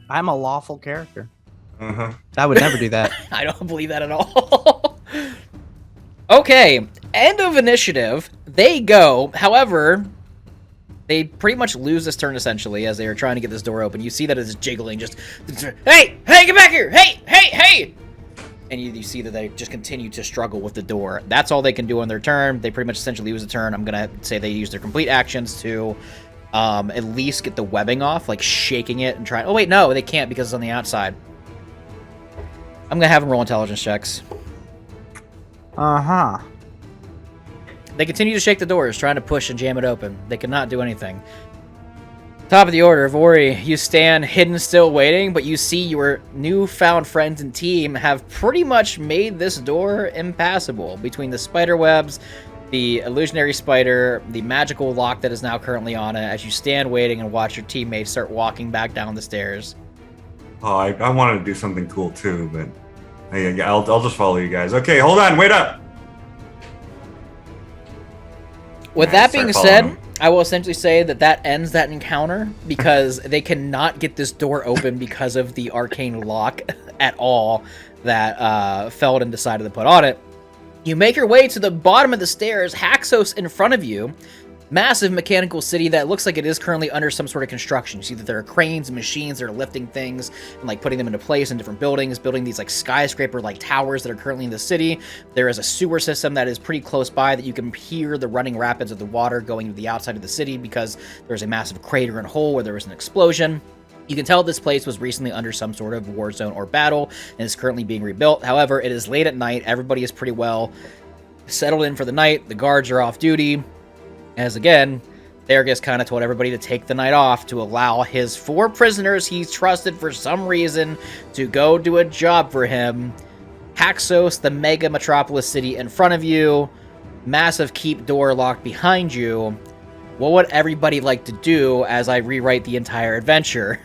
I'm a lawful character. Uh-huh. I would never do that. I don't believe that at all. Okay, end of initiative. They go. However, they pretty much lose this turn essentially as they are trying to get this door open. You see that it's jiggling. Just, hey, get back here! Hey! And you see that they just continue to struggle with the door. That's all they can do on their turn. They pretty much essentially lose a turn. I'm gonna say they use their complete actions to at least get the webbing off, like shaking it and trying. Oh wait, no, they can't because it's on the outside. I'm gonna have them roll intelligence checks. Uh-huh. They continue to shake the doors, trying to push and jam it open. They cannot do anything. Top of the order, Vori, you stand hidden still waiting, but you see your newfound friends and team have pretty much made this door impassable. Between the spider webs, the illusionary spider, the magical lock that is now currently on it, as you stand waiting and watch your teammates start walking back down the stairs. Oh, I wanted to do something cool too, but hey, I'll just follow you guys. Okay, hold on, wait up. With Yeah, that start being following said, him. I will essentially say that ends that encounter because they cannot get this door open because of the arcane lock at all that Felden decided to put on it. You make your way to the bottom of the stairs, Haxos in front of you. Massive mechanical city that looks like it is currently under some sort of construction. You see that there are cranes and machines that are lifting things and like putting them into place in different buildings, building these like skyscraper like towers that are currently in the city. There is a sewer system that is pretty close by that you can hear the running rapids of the water going to the outside of the city because there's a massive crater and hole where there was an explosion. You can tell this place was recently under some sort of war zone or battle and is currently being rebuilt. However, it is late at night. Everybody is pretty well settled in for the night. The guards are off duty. As again, Theragus kind of told everybody to take the night off to allow his 4 prisoners he's trusted for some reason to go do a job for him. Haxos, the mega metropolis city in front of you. Massive keep door locked behind you. What would everybody like to do as I rewrite the entire adventure?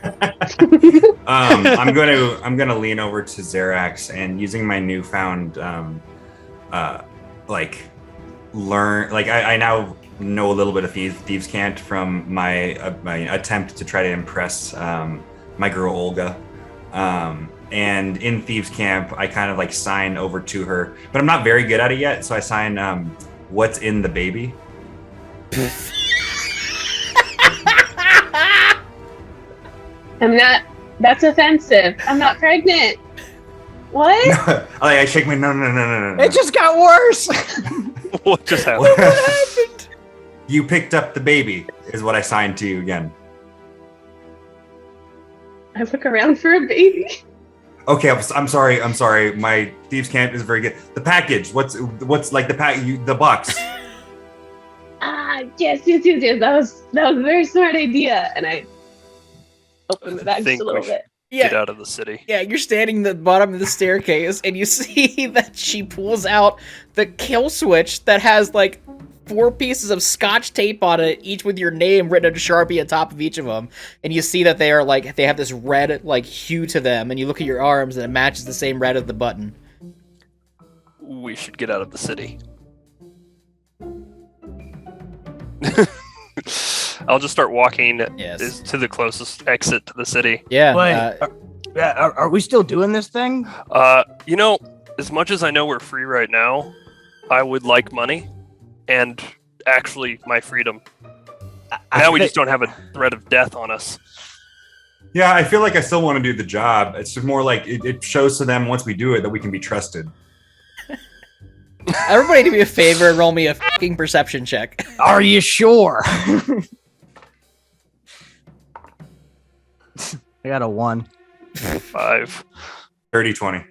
I'm gonna lean over to Xerax and using my newfound I now know a little bit of Thieves' Cant from my attempt to try to impress my girl Olga. And in Thieves' Camp, I kind of like sign over to her, but I'm not very good at it yet. So I sign, "What's in the baby?" I'm not. That's offensive. I'm not pregnant. What? I shake my no. It just got worse. What just happened? You picked up the baby, is what I signed to you again. I look around for a baby. Okay, I'm sorry. My Thieves' Camp is very good. The package. What's like the box? Yes. That was a very smart idea. And I open the bag just a little bit. Get out of the city. Yeah, you're standing at the bottom of the staircase, and you see that she pulls out the kill switch that has like 4 pieces of scotch tape on it, each with your name written in Sharpie on top of each of them. And you see that they have this red like hue to them, and you look at your arms and it matches the same red as the button. We should get out of the city. I'll just start walking to the closest exit to the city. Yeah. Wait, are we still doing this thing? As much as I know we're free right now, I would like money and actually my freedom. Now we just don't have a threat of death on us. Yeah, I feel like I still want to do the job. It's just more like it shows to them once we do it that we can be trusted. Everybody do me a favor and roll me a fucking perception check. Are you sure? I got a 1. 5. 30-20.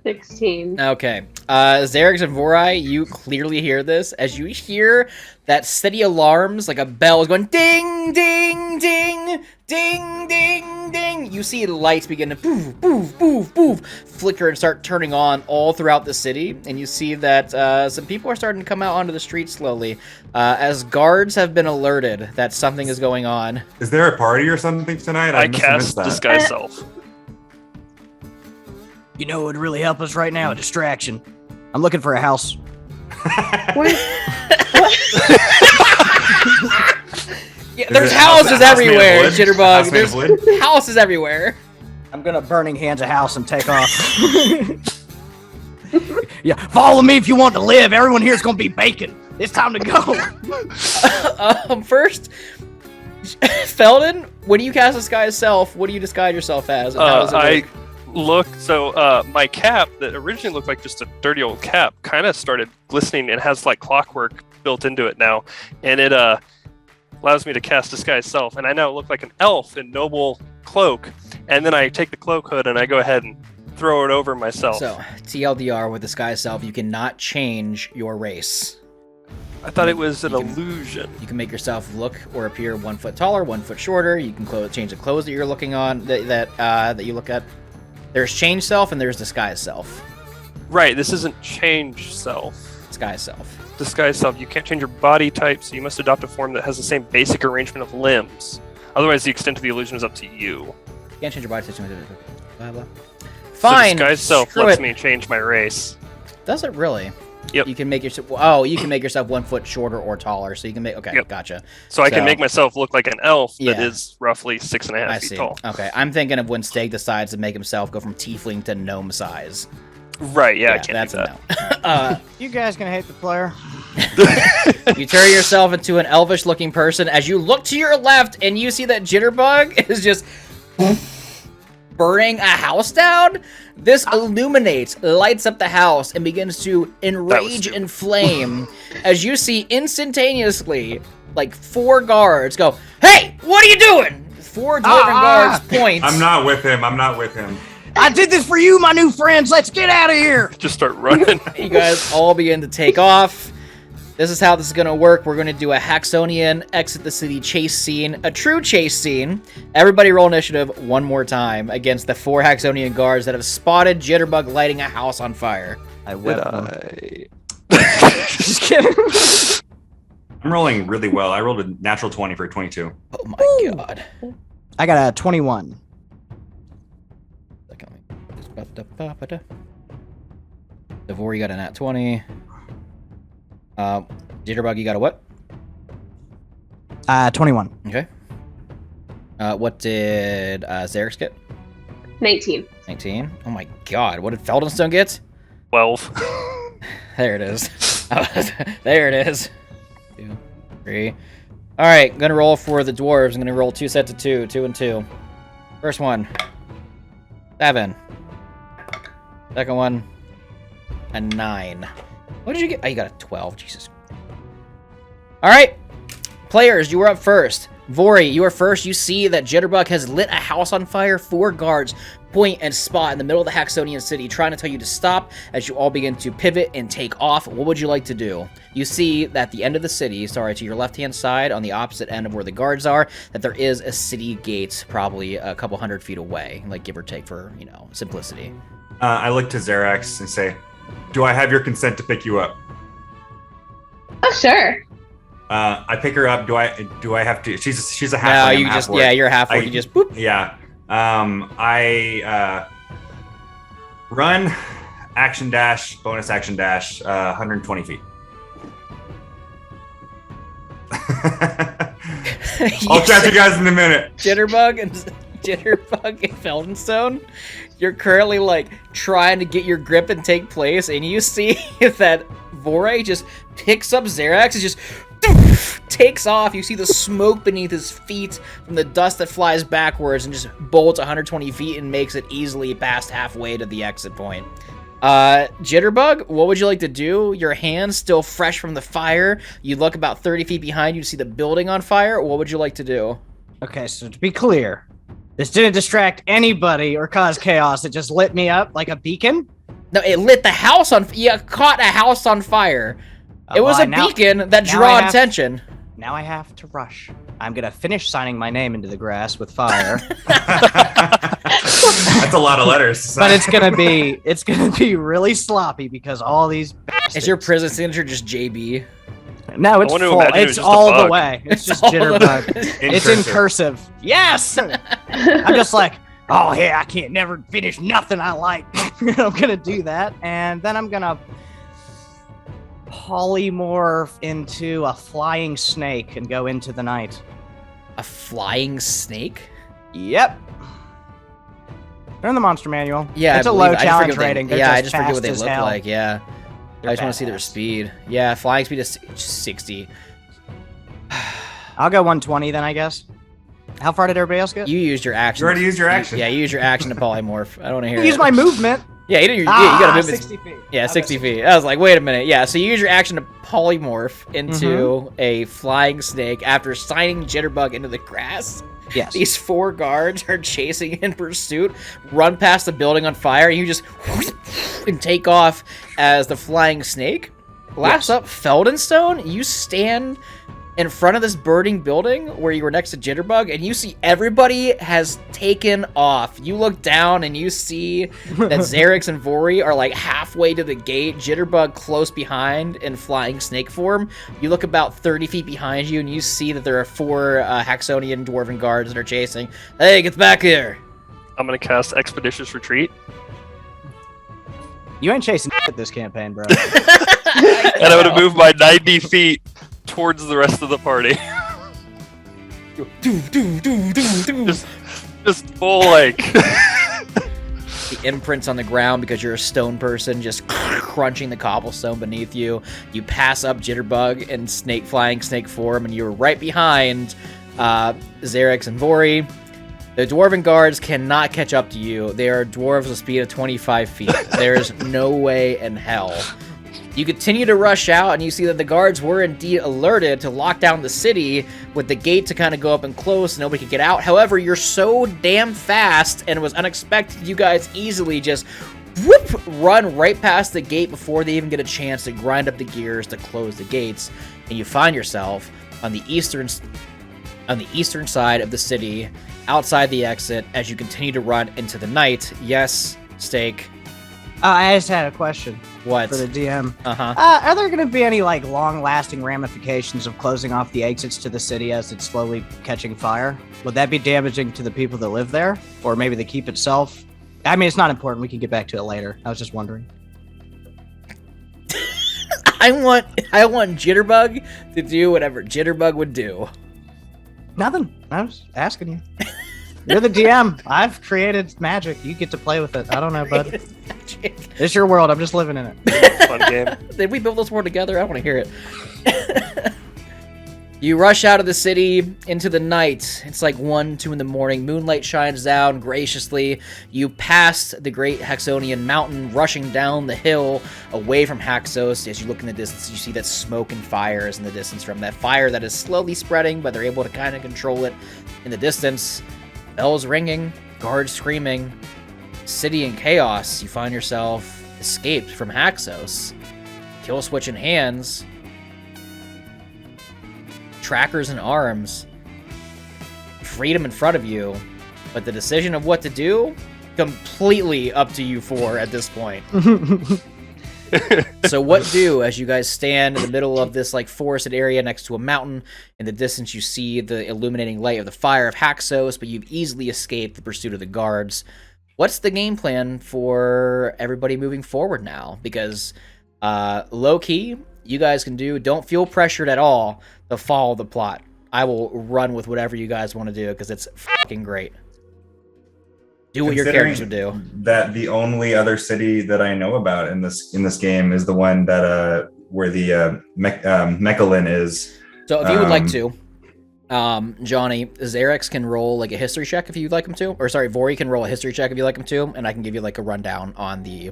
16. Okay. Xerax and Vorai, you clearly hear this as you hear that steady alarms, like a bell is going ding, ding, ding, ding, ding, ding. You see lights begin to poof, poof, poof, poof, flicker and start turning on all throughout the city. And you see that some people are starting to come out onto the streets slowly as guards have been alerted that something is going on. Is there a party or something tonight? I cast Disguise Self. You know what would really help us right now? A distraction. I'm looking for a house. Yeah, there's houses everywhere, Jitterbug. There's wood? houses everywhere. I'm gonna burning hands a house and take off. Yeah, follow me if you want to live. Everyone here's gonna be bacon. It's time to go. First, Felden, when you cast Disguise Self, what do you disguise yourself as? And how does it work? My cap that originally looked like just a dirty old cap kind of started glistening and has like clockwork built into it now, and it allows me to cast Disguise Self, and I now look like an elf in noble cloak, and then I take the cloak hood and I go ahead and throw it over myself. So, TLDR with Disguise Self, you cannot change your race. I thought it was an illusion. You can make yourself look or appear 1 foot taller, 1 foot shorter. You can change the clothes that you're looking on, that you look at. There's Change Self and there's Disguise Self. Right, this isn't Change Self. Disguise Self. Disguise Self. You can't change your body type, so you must adopt a form that has the same basic arrangement of limbs. Otherwise, the extent of the illusion is up to you. You can't change your body type. Blah, blah. Fine. So Disguise Self lets me change my race. Does it really? Yep. You can make yourself. Oh, you can make yourself 1 foot shorter or taller. So you can make. Okay, yep. Gotcha. So I can make myself look like an elf that Yeah. is roughly 6.5 feet tall. Okay, I'm thinking of when Steg decides to make himself go from tiefling to gnome size. Right, yeah, I can't that's do that. a no. You guys gonna hate the player? You turn yourself into an elvish-looking person as you look to your left and you see that Jitterbug is just burning a house down. This illuminates, lights up the house, and begins to enrage and flame as you see instantaneously, like 4 guards go, "Hey, what are you doing?" 4 dwarven guards point. I'm not with him. I did this for you, my new friends. Let's get out of here. Just start running. You guys all begin to take off. This is how this is going to work. We're going to do a Haxonian exit the city chase scene, a true chase scene. Everybody roll initiative one more time against the 4 Haxonian guards that have spotted Jitterbug lighting a house on fire. I Did whipped I? Just kidding. I'm rolling really well. I rolled a natural 20 for 22. Oh my god. I got a 21. Devore, you got a nat 20. Jitterbug, you got a what? 21. Okay. What did Xerix get? 19. 19. Oh my god, what did Feldenstone get? 12. There it is. There it is. 2, 3. Alright, gonna roll for the dwarves. I'm gonna roll 2 sets of 2. 2 and 2. First one. 7. Second one. A 9. What did you get? Oh, you got a 12. Jesus. Alright. Players, you were up first. Vori, you are first. You see that Jitterbug has lit a house on fire. 4 guards point and spot in the middle of the Haxonian city, trying to tell you to stop as you all begin to pivot and take off. What would you like to do? You see that the end of the city, to your left-hand side, on the opposite end of where the guards are, that there is a city gate probably a couple 100 feet away, like give or take for, simplicity. I look to Xerax and say, "Do I have your consent to pick you up?" Oh, sure. I pick her up. Do I have to? She's a halfling. No, I'm you just half-orc. you're halfway. You just boop. Yeah. I run, action dash, bonus action dash, 120 feet. I'll catch you guys in a minute. Jitterbug and Feldenstone, you're currently trying to get your grip and take place, and you see that Vore just picks up Xerax and just takes off. You see the smoke beneath his feet from the dust that flies backwards and just bolts 120 feet and makes it easily past halfway to the exit point. Jitterbug, what would you like to do? Your hands still fresh from the fire. You look about 30 feet behind you to see the building on fire. What would you like to do? Okay, so to be clear, this didn't distract anybody or cause chaos. It just lit me up like a beacon. No, it lit the house on. You caught a house on fire. It was a beacon that drew attention. Now I have to rush. I'm gonna finish signing my name into the grass with fire. That's a lot of letters. But it's gonna be really sloppy because all these bastards. Is your prison signature just JB? No, it's I want to full. imagine it was It's just a all the bug. way. It's just all the Jitterbug. It's in cursive. cursive. Yes! I'm just like, oh yeah, I can't never finish nothing I like. I'm gonna do that, and then I'm gonna polymorph into a flying snake and go into the night. A flying snake? Yep. They're in the monster manual. Yeah, it's I a believe- low I just challenge forget what they- rating. They're yeah, I just just forget what they fast as look hell. like. Yeah, They're I just want to see their badass. speed. Yeah, flying speed is 60. I'll go 120 then, I guess. How far did everybody else get? You used your action. You already used your action. Yeah, you used your action to polymorph. I don't want to hear Use it. my movement. Yeah, you got to move 60 feet. Yeah, Okay, 60 feet. I was like, wait a minute. Yeah, so you use your action to polymorph into a flying snake after signing Jitterbug into the grass. Yes. These 4 guards are chasing in pursuit, run past the building on fire, and you just and take off as the flying snake. Last up, Feldenstone, you stand in front of this burning building where you were next to Jitterbug, and you see everybody has taken off. You look down and you see that Xerix and Vori are halfway to the gate, Jitterbug close behind in flying snake form. You look about 30 feet behind you and you see that there are 4 Haxonian dwarven guards that are chasing. Hey, get back here! I'm gonna cast Expeditious Retreat, You ain't chasing at this campaign, bro. and I'm gonna move my 90 feet towards the rest of the party. Just full the imprints on the ground because you're a stone person, just crunching the cobblestone beneath you. You pass up Jitterbug and flying snake form, and you're right behind Xerix and Vori. The dwarven guards cannot catch up to you. They are dwarves with a speed of 25 feet. There's no way in hell. You continue to rush out, and you see that the guards were indeed alerted to lock down the city with the gate to kind of go up and close so nobody could get out. However, you're so damn fast, and it was unexpected, you guys easily just whoop, run right past the gate before they even get a chance to grind up the gears to close the gates, and you find yourself on the eastern side of the city, outside the exit, as you continue to run into the night. Yes, Steak. I just had a question. What? For the DM. Uh-huh. Are there going to be any like long-lasting ramifications of closing off the exits to the city as it's slowly catching fire? Would that be damaging to the people that live there, or maybe the keep itself? I mean, it's not important. We can get back to it later. I was just wondering. I want Jitterbug to do whatever Jitterbug would do. Nothing. I was asking you. You're the DM. I've created magic. You get to play with it. I don't know, bud. It's your world. I'm just living in it. Fun game. Did we build this world together? I want to hear it. You rush out of the city into the night. It's like 1, 2 in the morning. Moonlight shines down graciously. You pass the great Haxonian mountain, rushing down the hill away from Haxos. As you look in the distance, you see that smoke and fires in the distance from that fire that is slowly spreading, but they're able to kind of control it in the distance. Bells ringing, guards screaming, city in chaos. You find yourself escaped from Haxos. Kill switch in hands. Trackers in arms. Freedom in front of you. But the decision of what to do, completely up to you four at this point. So what do, as you guys stand in the middle of this like forested area next to a mountain? In the distance you see the illuminating light of the fire of Haxos, but you've easily escaped the pursuit of the guards. What's the game plan for everybody moving forward now? Because low-key, you guys can don't feel pressured at all to follow the plot. I will run with whatever you guys want to do because it's fucking great. Do what your characters would do. That the only other city that I know about in this game is the one that where the Mechalin is. So if you would like to, Johnny, Xerix can roll like a history check if you'd like him to, or sorry, Vori can roll a history check if you'd like him to, and I can give you like a rundown on the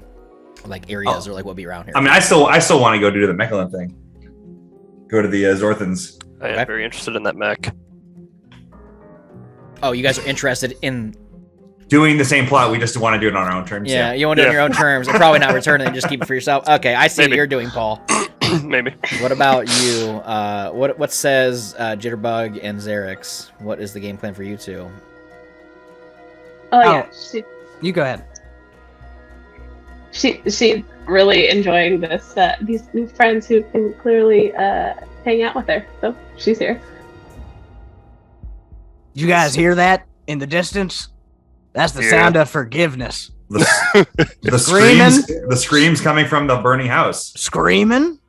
like areas or like what'll be around here. I mean, I still want to go do the Mechalin thing. Go to the Zorthans. I am very interested in that mech. Oh, you guys are interested in doing the same plot, we just want to do it on our own terms. Yeah, you want to do it on your own terms. And probably not return it and just keep it for yourself. Okay, I see what you're doing, Paul. Maybe. What about you? What says Jitterbug and Xerix? What is the game plan for you two? Yeah. You go ahead. She's really enjoying this. These new friends who can clearly hang out with her. So she's here. Did you guys hear that in the distance? That's the sound of forgiveness. The screams coming from the burning house. Screaming,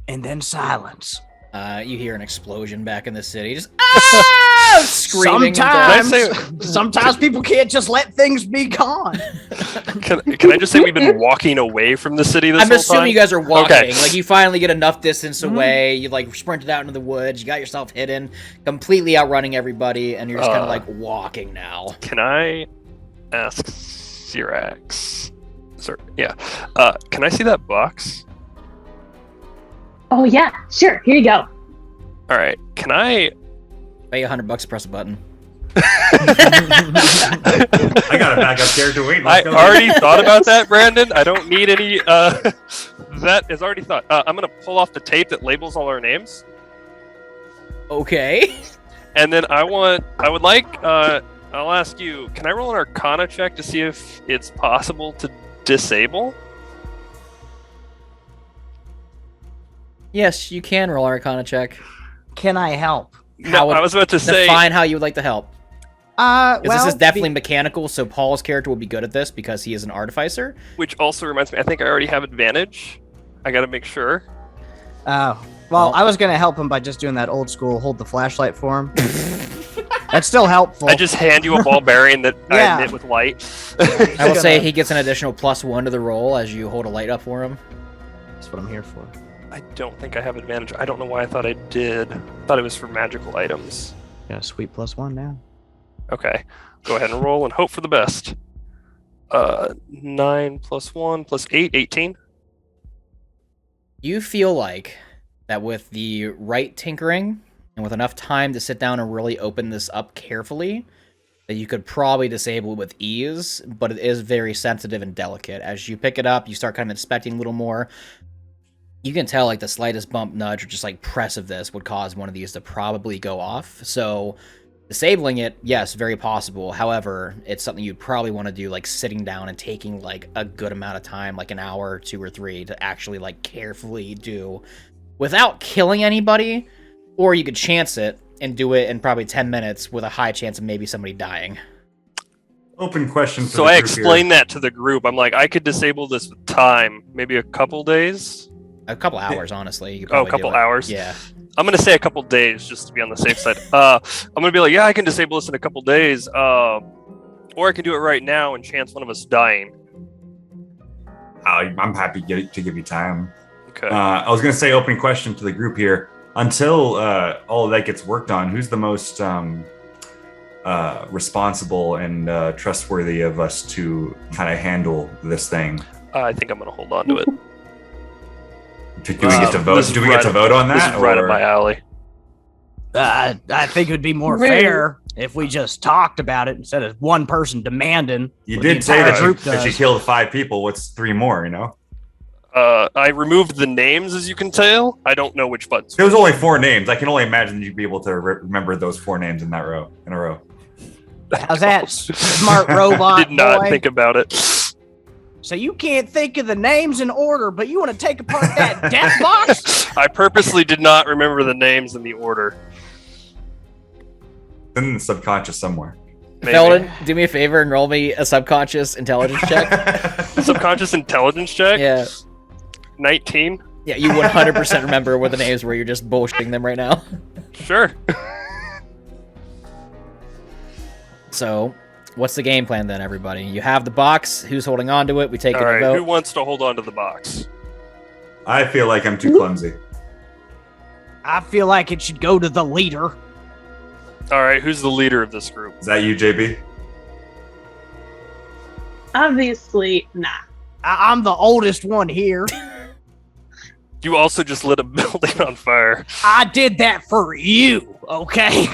and then silence. You hear an explosion back in the city. Just screaming. Sometimes people can't just let things be gone. Can I just say we've been walking away from the city this whole time? I'm assuming you guys are walking. Okay. Like you finally get enough distance away. You like sprinted out into the woods. You got yourself hidden, completely outrunning everybody, and you're just kind of like walking now. Can I ask Xerax? Sorry, yeah. Can I see that box? Oh yeah, sure. Here you go. All right. Can I pay $100 to press a button? I got a backup character waiting. I already thought about that, Brandon. I don't need any. That is already thought. I'm gonna pull off the tape that labels all our names. Okay. And then I'll ask you. Can I roll an Arcana check to see if it's possible to disable? Yes, you can roll an Arcana check. Can I help? No, I was about to say. Define how you would like to help. This is definitely the- mechanical, so Paul's character will be good at this because he is an artificer. Which also reminds me, I think I already have advantage. I gotta make sure. Oh. Well, I was going to help him by just doing that old school hold the flashlight for him. That's still helpful. I just hand you a ball bearing that Yeah. I emit with light. I will say he gets an additional +1 to the roll as you hold a light up for him. That's what I'm here for. I don't think I have advantage. I don't know why I thought I did. I thought it was for magical items. Got a sweet +1 now. Okay. Go ahead and roll and hope for the best. 9 + 1 + 8, 18. You feel like that with the right tinkering and with enough time to sit down and really open this up carefully, that you could probably disable it with ease, but it is very sensitive and delicate. As you pick it up, you start kind of inspecting a little more. You can tell like the slightest bump, nudge, or just like press of this would cause one of these to probably go off. So disabling it, yes, very possible. However, it's something you'd probably want to do like sitting down and taking like a good amount of time, like an hour, 2 or 3, to actually like carefully do without killing anybody. Or you could chance it and do it in probably 10 minutes with a high chance of maybe somebody dying. Open question. For So the I group explained that to the group. I'm like, I could disable this with time, maybe a couple days. A couple hours, honestly. You could Oh, a probably couple do it. hours. Yeah. I'm gonna say a couple days just to be on the safe side. I'm gonna be like, yeah, I can disable this in a couple days. Or I can do it right now and chance one of us dying. I'm happy to give you time. Okay. I was going to say open question to the group here. Until all of that gets worked on, who's the most responsible and trustworthy of us to kind of handle this thing? I think I'm gonna hold on to it. Do we get to vote? This is Do we get to vote on This that? is right or- up my alley. I think it would be more Rude. fair if we just talked about it instead of one person demanding. You what the did say entire that group if you does. killed 5 people, what's 3 more? You know, I removed the names, as you can tell. I don't know which buttons. there was only 4 names. I can only imagine you'd be able to remember those 4 names in a row. How's that, smart robot Did not boy? think about it. So you can't think of the names in order, but you want to take apart that death box? I purposely did not remember the names in the order. In the subconscious somewhere. Maybe. Felden, do me a favor and roll me a subconscious intelligence check. Subconscious intelligence check. Yeah. 19. Yeah, you 100% remember what the names were. You're just bullshitting them right now. Sure. So, what's the game plan then, everybody? You have the box. Who's holding on to it? We take All it right. a Who vote. wants to hold on to the box? I feel like I'm too clumsy. I feel like it should go to the leader. All right. Who's the leader of this group? Is that you, JB? Obviously, nah. I'm the oldest one here. You also just lit a building on fire. I did that for you, okay?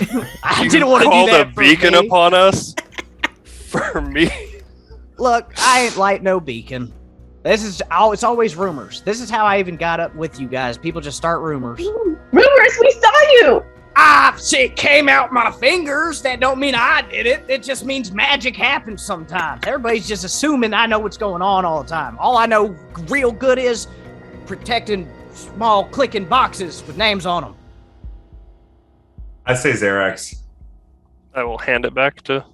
I You didn't want to do called that a for beacon me. upon us. For me. Look, I ain't light no beacon. It's always rumors. This is how I even got up with you guys. People just start rumors. Rumors, we saw you! Shit came out my fingers. That don't mean I did it. It just means magic happens sometimes. Everybody's just assuming I know what's going on all the time. All I know real good is protecting small clicking boxes with names on them. I say Xerax. I will hand it back to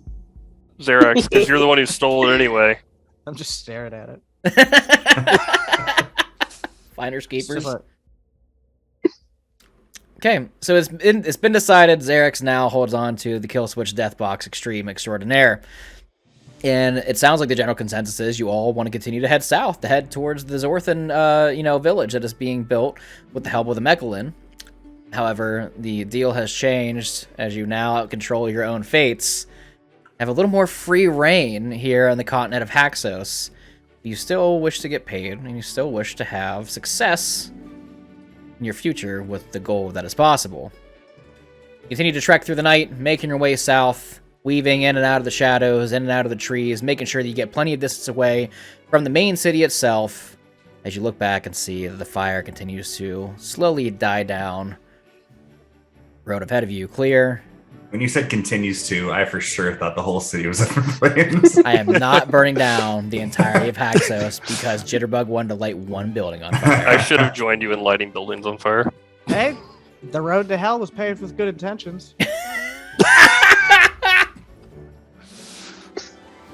Xerax because you're the one who stole it anyway. I'm just staring at it. Finders keepers. Just Okay, so it's been decided Xerax now holds on to the Kill Switch Death Box Extreme Extraordinaire. And it sounds like the general consensus is you all want to continue to head south, to head towards the Zorthan, village that is being built with the help of the Mechalin. However, the deal has changed as you now control your own fates. Have a little more free reign here on the continent of Haxos. You still wish to get paid, and you still wish to have success in your future with the goal that is possible. Continue to trek through the night, making your way south, weaving in and out of the shadows, in and out of the trees, making sure that you get plenty of distance away from the main city itself, as you look back and see that the fire continues to slowly die down. Road ahead of you clear. When you said continues to, I for sure thought the whole city was up in flames. I am not burning down the entirety of Haxos because Jitterbug wanted to light one building on fire. I should have joined you in lighting buildings on fire. Hey, the road to hell was paved with good intentions.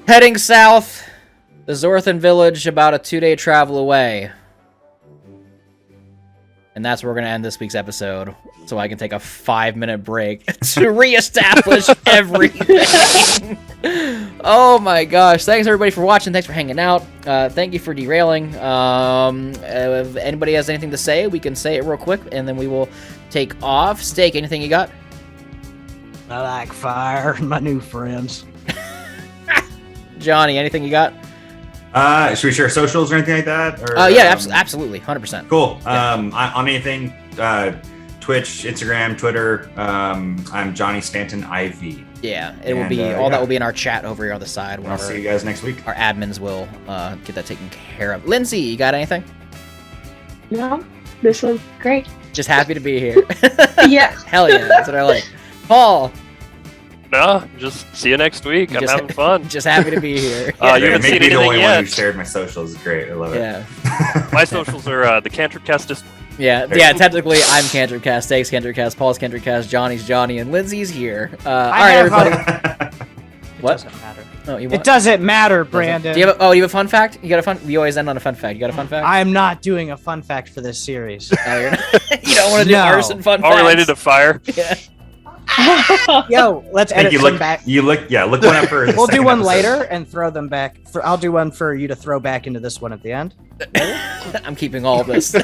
Heading south, the Zorthan village about a 2-day travel away. And that's where we're going to end this week's episode, so I can take a 5-minute break to reestablish everything. Oh my gosh. Thanks everybody for watching. Thanks for hanging out. Thank you for derailing. If anybody has anything to say, we can say it real quick, and then we will take off. Steak, anything you got? I like fire and my new friends. Johnny, anything you got? Should we share socials or anything like that? Or, Yeah, absolutely. 100%. Cool. Yeah. On anything, Twitch, Instagram, Twitter, I'm Johnny Stanton IV. Yeah, it will be all that will be in our chat over here on the side. I'll see you guys next week. Our admins will get that taken care of. Lindsay, you got anything? No, this was great. Just happy to be here. Yeah. Hell yeah, that's what I like. Paul, No, just see you next week. I'm having fun. just happy to be here. You haven't Make seen me the anything only one yet. who shared my socials. Great, I love it. Yeah, My socials are the Cantripcast Discord. yeah. Technically, I'm Cantripcast, Steak's Cantripcast, Paul's Cantripcast, Johnny's Johnny, and Lindsay's here. All right, everybody. What? Doesn't matter. Oh, you It want? doesn't matter, Brandon. Do you have a fun fact? You got a fun? We always end on a fun fact. You got a fun fact? I am not doing a fun fact for this series. Oh, you're not? You don't want to do No. arson fun All facts? related to fire. Yeah. Yo, let's I think edit you them back. look one up for. the We'll do second one episode. later and throw them back. I'll do one for you to throw back into this one at the end. I'm keeping all of this.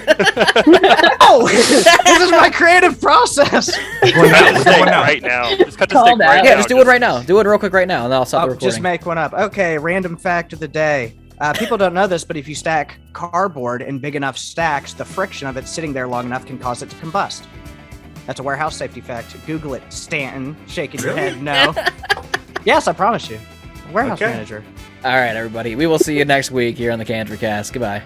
Oh, this is my creative process. Well, no, Cut to we're steak going now. right now. Just cut to Call steak that. right now. Yeah, just do it right now. Do it real quick right now, and then I'll stop the I'll recording. just make one up. Okay, random fact of the day. People don't know this, but if you stack cardboard in big enough stacks, the friction of it sitting there long enough can cause it to combust. That's a warehouse safety fact. Google it, Stanton. Shaking your Really? head, no. Yes, I promise you. Warehouse Okay. manager. All right, everybody. We will see you next week here on the Cantricast. Goodbye.